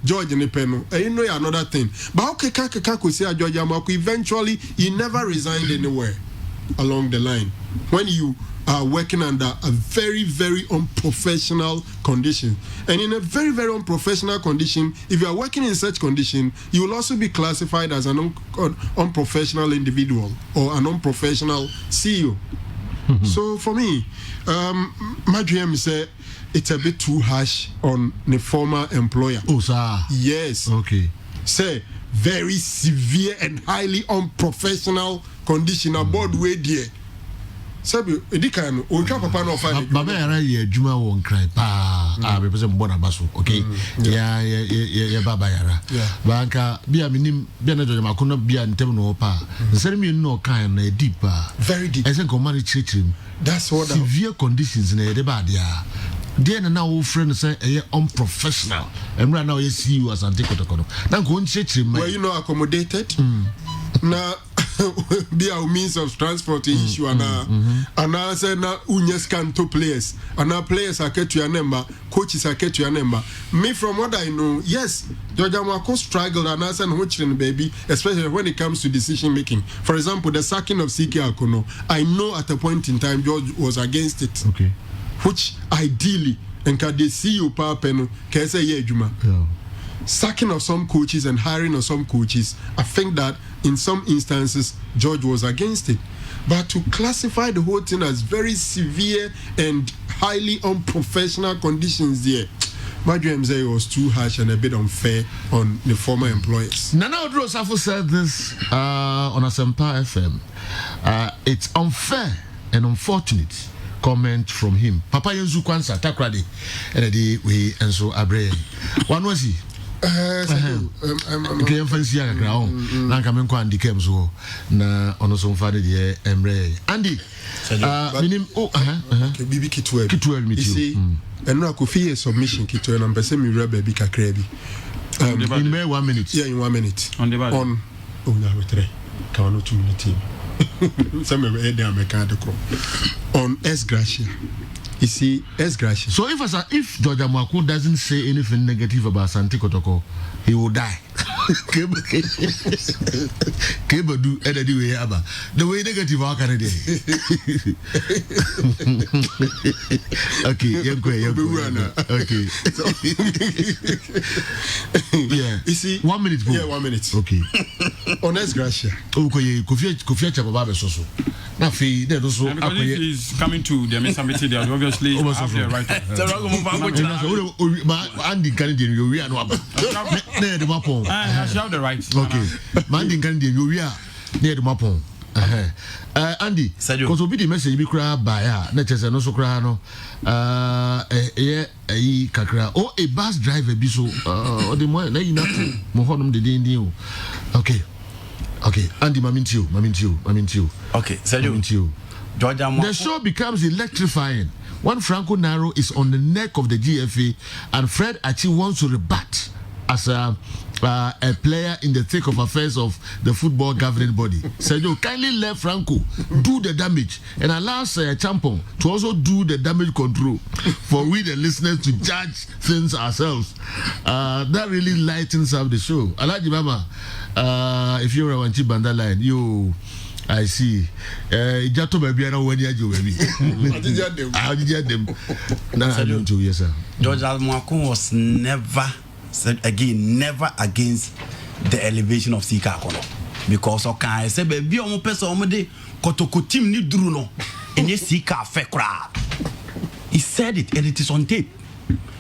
George Nipeno. You know another thing. But okay, Kaka say George Amaku eventually he never resigned anywhere along the line. When you are working under a very, very unprofessional condition, and in a very, very unprofessional condition, if you are working in such condition, you will also be classified as an unprofessional individual or an unprofessional CEO. So for me, my dream is it's a bit too harsh on the former employer. Oh, sir. Yes. Okay. Say very severe and highly unprofessional condition aboard way there. Sabi edikan o twa papa no fa baba yara ye adwuma won kran pa be pese mbona baso okay ya baba yara banka bia minim bia na jojo makono bia ntem no pa nsere mi no kan na deep very deep esen ko mari chichirim that's what severe conditions na de ba dia there na wo friend say unprofessional emra na we see you as antikotokono na ko chichirim well you know accommodated na be our means of transport issue and I said na unyes can to players and our players are kept to your number, coaches are kept to your number. Me from what I know, yes, George Amako struggled and I said baby, especially when it comes to decision making. For example, the sacking of CK Akono, I know at a point in time George was against it. Okay. Which ideally and can they see you Papa can say yeah Juma. Sacking of some coaches and hiring of some coaches, I think that in some instances George was against it. But to classify the whole thing as very severe and highly unprofessional conditions there, my dream say it was too harsh and a bit unfair on the former employers. Nana Odrosafo said this on Asempa FM. It's unfair and unfortunate comment from him. Papa Yenzu Kwansa Takrade and we and so Abre. One was he? Okay, fancy ground. Now come and decam so na ono so fade de emre. Andy, minim BB Kitwell me see, and no coffee submission Kitwell and person me rubber be kakra bi. In 1 minute. Yeah, in 1 minute. On the bad. On na we try. Can no 2 minute team. Some of the American on S Gracia. You see, S Gracia. So if George Amako doesn't say anything negative about Santi Kotoko, he will die. Keba do way aba. The way negative how can it okay, okay. Yeah. You see, 1 minute. Yeah, 1 minute. Okay. On S Gracia. Okay, Kofi Chababa so. Now there also because if he's coming to the submitted they obviously have the right. Andy Canadian you are no aba. The mapon. I have the right. Okay. Mandy Canadian you are near the mapon. Andy, because obi the message be cry by na chese no so cry no kakra o a bus driver be so o the mo na ina mo honum de din okay. Okay, Andy, Mamintio. Okay, Sergio. The show becomes electrifying when Franco Naro is on the neck of the GFA and Fred Achi wants to rebut as a player in the thick of affairs of the football governing body. Sergio, kindly let Franco do the damage and allows Champon to also do the damage control for we the listeners to judge things ourselves. That really lightens up the show. Alaji Mama, if you're a Wanchi Banda line, you I see. Jato baby, I don't want you baby. How did you them? Yes, sir. George Almoakun was never against the elevation of Sika Akono. Because okay, I said baby omo person omo de kotoko team ni duru no enye Sika afekra. He said it and it is on tape.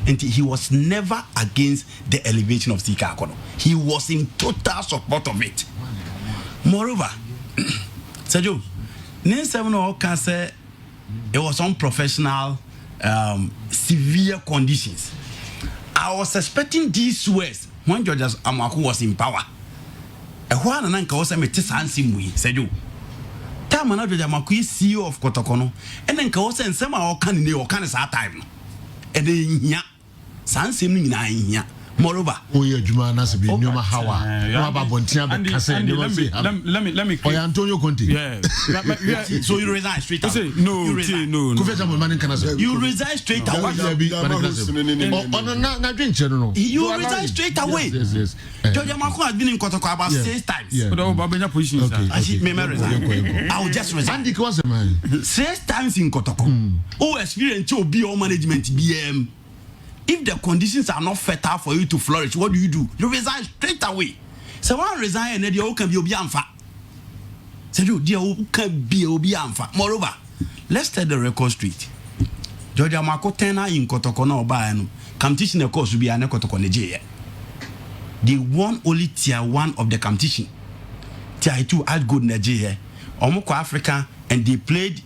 And he was never against the elevation of Sika Akono. He was in total support of it. Moreover, Sergio, Nensemono can say it was unprofessional, severe conditions. I was expecting these words when George Amaku was in power. A while and uncle was a metissansimwe, Sergio. Tamana George Amaku is CEO of Kotokono, and then Kaos and some of our can or can at time. And then, Sansim in Moreover, oh yeah, Juma Nasibi, Numa Hawa, Naba Bontia, let me. Oh, Antonio Conte. Yeah. So you resign straight away. No. You resign straight away. You resign straight away. Yes. George Amako has been in Kotoko about 6 times. I will just resign. Andy was a man 6 times in Kotoko. Oh, experience to be all management BM. If the conditions are not fertile for you to flourish, what do? You resign straight away. So one resign and you can be obianfa. So you can be obianfa. Moreover, let's tell the record straight. George Amako Tena in Kotoko no Bayano. Competition of course will be an Kotoko Nigeria. They won only tier 1 of the competition. Tier 2 had good Nigeria. Omoko Africa, and they played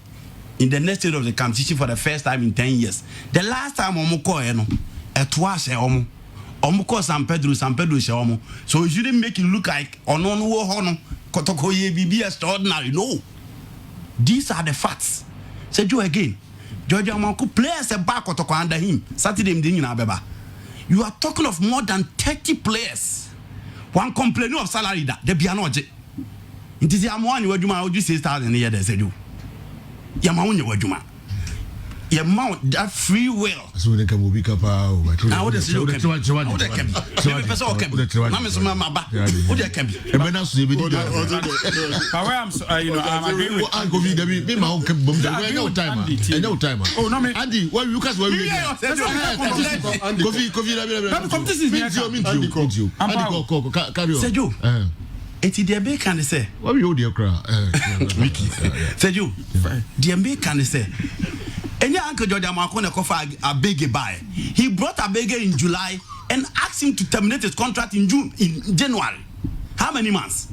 in the next stage of the competition for the first time in 10 years. The last time Omoko Omoko San Pedro Sheomo. So it shouldn't make it look like Onono Hono Kotoko be extraordinary. No. These are the facts. Say you again. George Amako players a back Kotoko under him. Saturday in Abeba. You are talking of more than 30 players. One complaining of salary that they be anoje. It is Yamwani Wajuma would you say 6,000 a year they say you. Yamawuni Wajuma. You mount that free will. So they can be capable. Now what is you can I'm agreeing with Uncle V. Be my own no time. No time. Oh no, Andy, what you guys were Eti the be can say. What you dear cry? Said you. The MB can say. And your uncle George Amako a big buy. He brought a beggar in July and asked him to terminate his contract in January. How many months?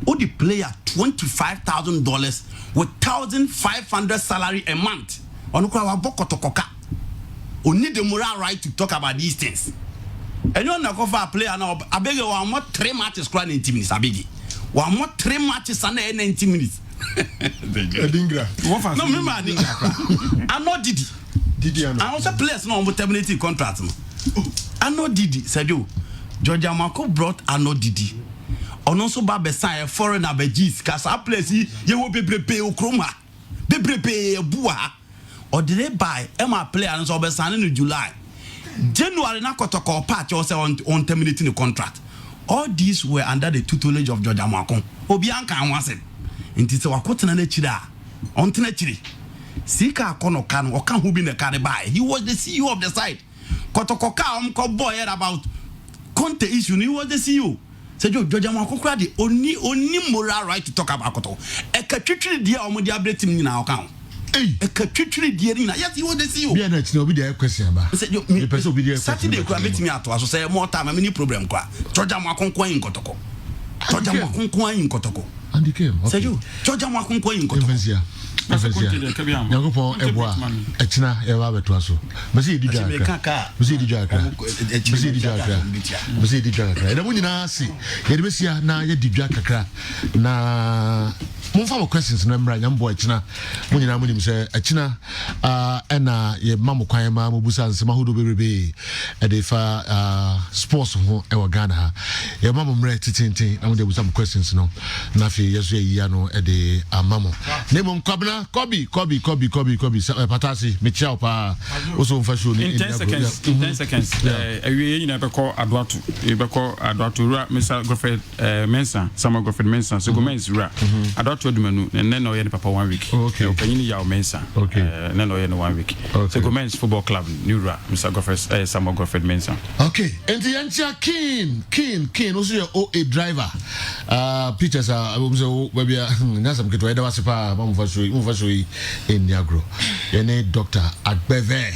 Would the player $25,000 with $1,500 salary a month? We need the moral right to talk about these things. And you want to offer a player now, I beg you, 1 more 3 matches crying 90 minutes. I beg you. 1 more 3 matches and 90 minutes. No, remember Adingra. I'm not Didi. I also players now with terminating contracts. I'm not Didi. Said you, George Amako brought Ano Didi. On also Babesa, a foreign abegis, cause our place you will be prepared Okroma, be prepared Bua. Or did they buy Emma player and so in July? January na Kotoko patch also on terminating the contract. All these were under the tutelage of George Amako. Obianka and Wansen. Inti se wakotena na chira ontena chiri sika akono kan oka hu bi na kare buy. He was the CEO of the site. Kotokoka omko boy about Conte issue. He was the CEO. Said George Amako kra the only moral right to talk about Koto. E ka twitwiri dia omo dia break team nyina oka. E ka twitwiri dia nyina. Yes, he was the CEO. Be na china obi dia question ba. Said you person obi dia question. Saturday kra meet me ato so say more time any problem kwa. George Amako kwa in Kotoko. George Amako kwa in Kotoko. And he came. Say you, George Amako in Kotoko. Yakupon Eboa, Echina, Eva Betuaso. Masi di Jaka. Masi di Jaka. Masi di Jaka. Masi di Jaka. And when you see, Yebesia na ye di Jaka na Mumfa questions number young boy China. When you say Echina and ye Mamu Kwayama, Mubusa, and Samahudu Baby, and if sports of Ewa Ghana. Your mamma read Tintin, and there was some questions, no. Nafi, yes, Yano, at the Mamo. Name Kobna. Kobe, Patasi, Michel Pa, also for sure. In 10 seconds, you never call Adwatu, you call Adwatu, Mr. Goffred Mensa, Summer Goffred Mensa, so go men's rap. Adwatu Manu, and then no Papa 1 week. Okay, Yao Mensa, okay, and then no 1 week. So go men's football club, New Rap, Mr. Goffred, Summer Goffred Mensa. Okay, and the answer Keen, also your OA driver. Pictures are, maybe Nasam get ready to Wasipa, move in Niagara. Yene Dr. Agbeve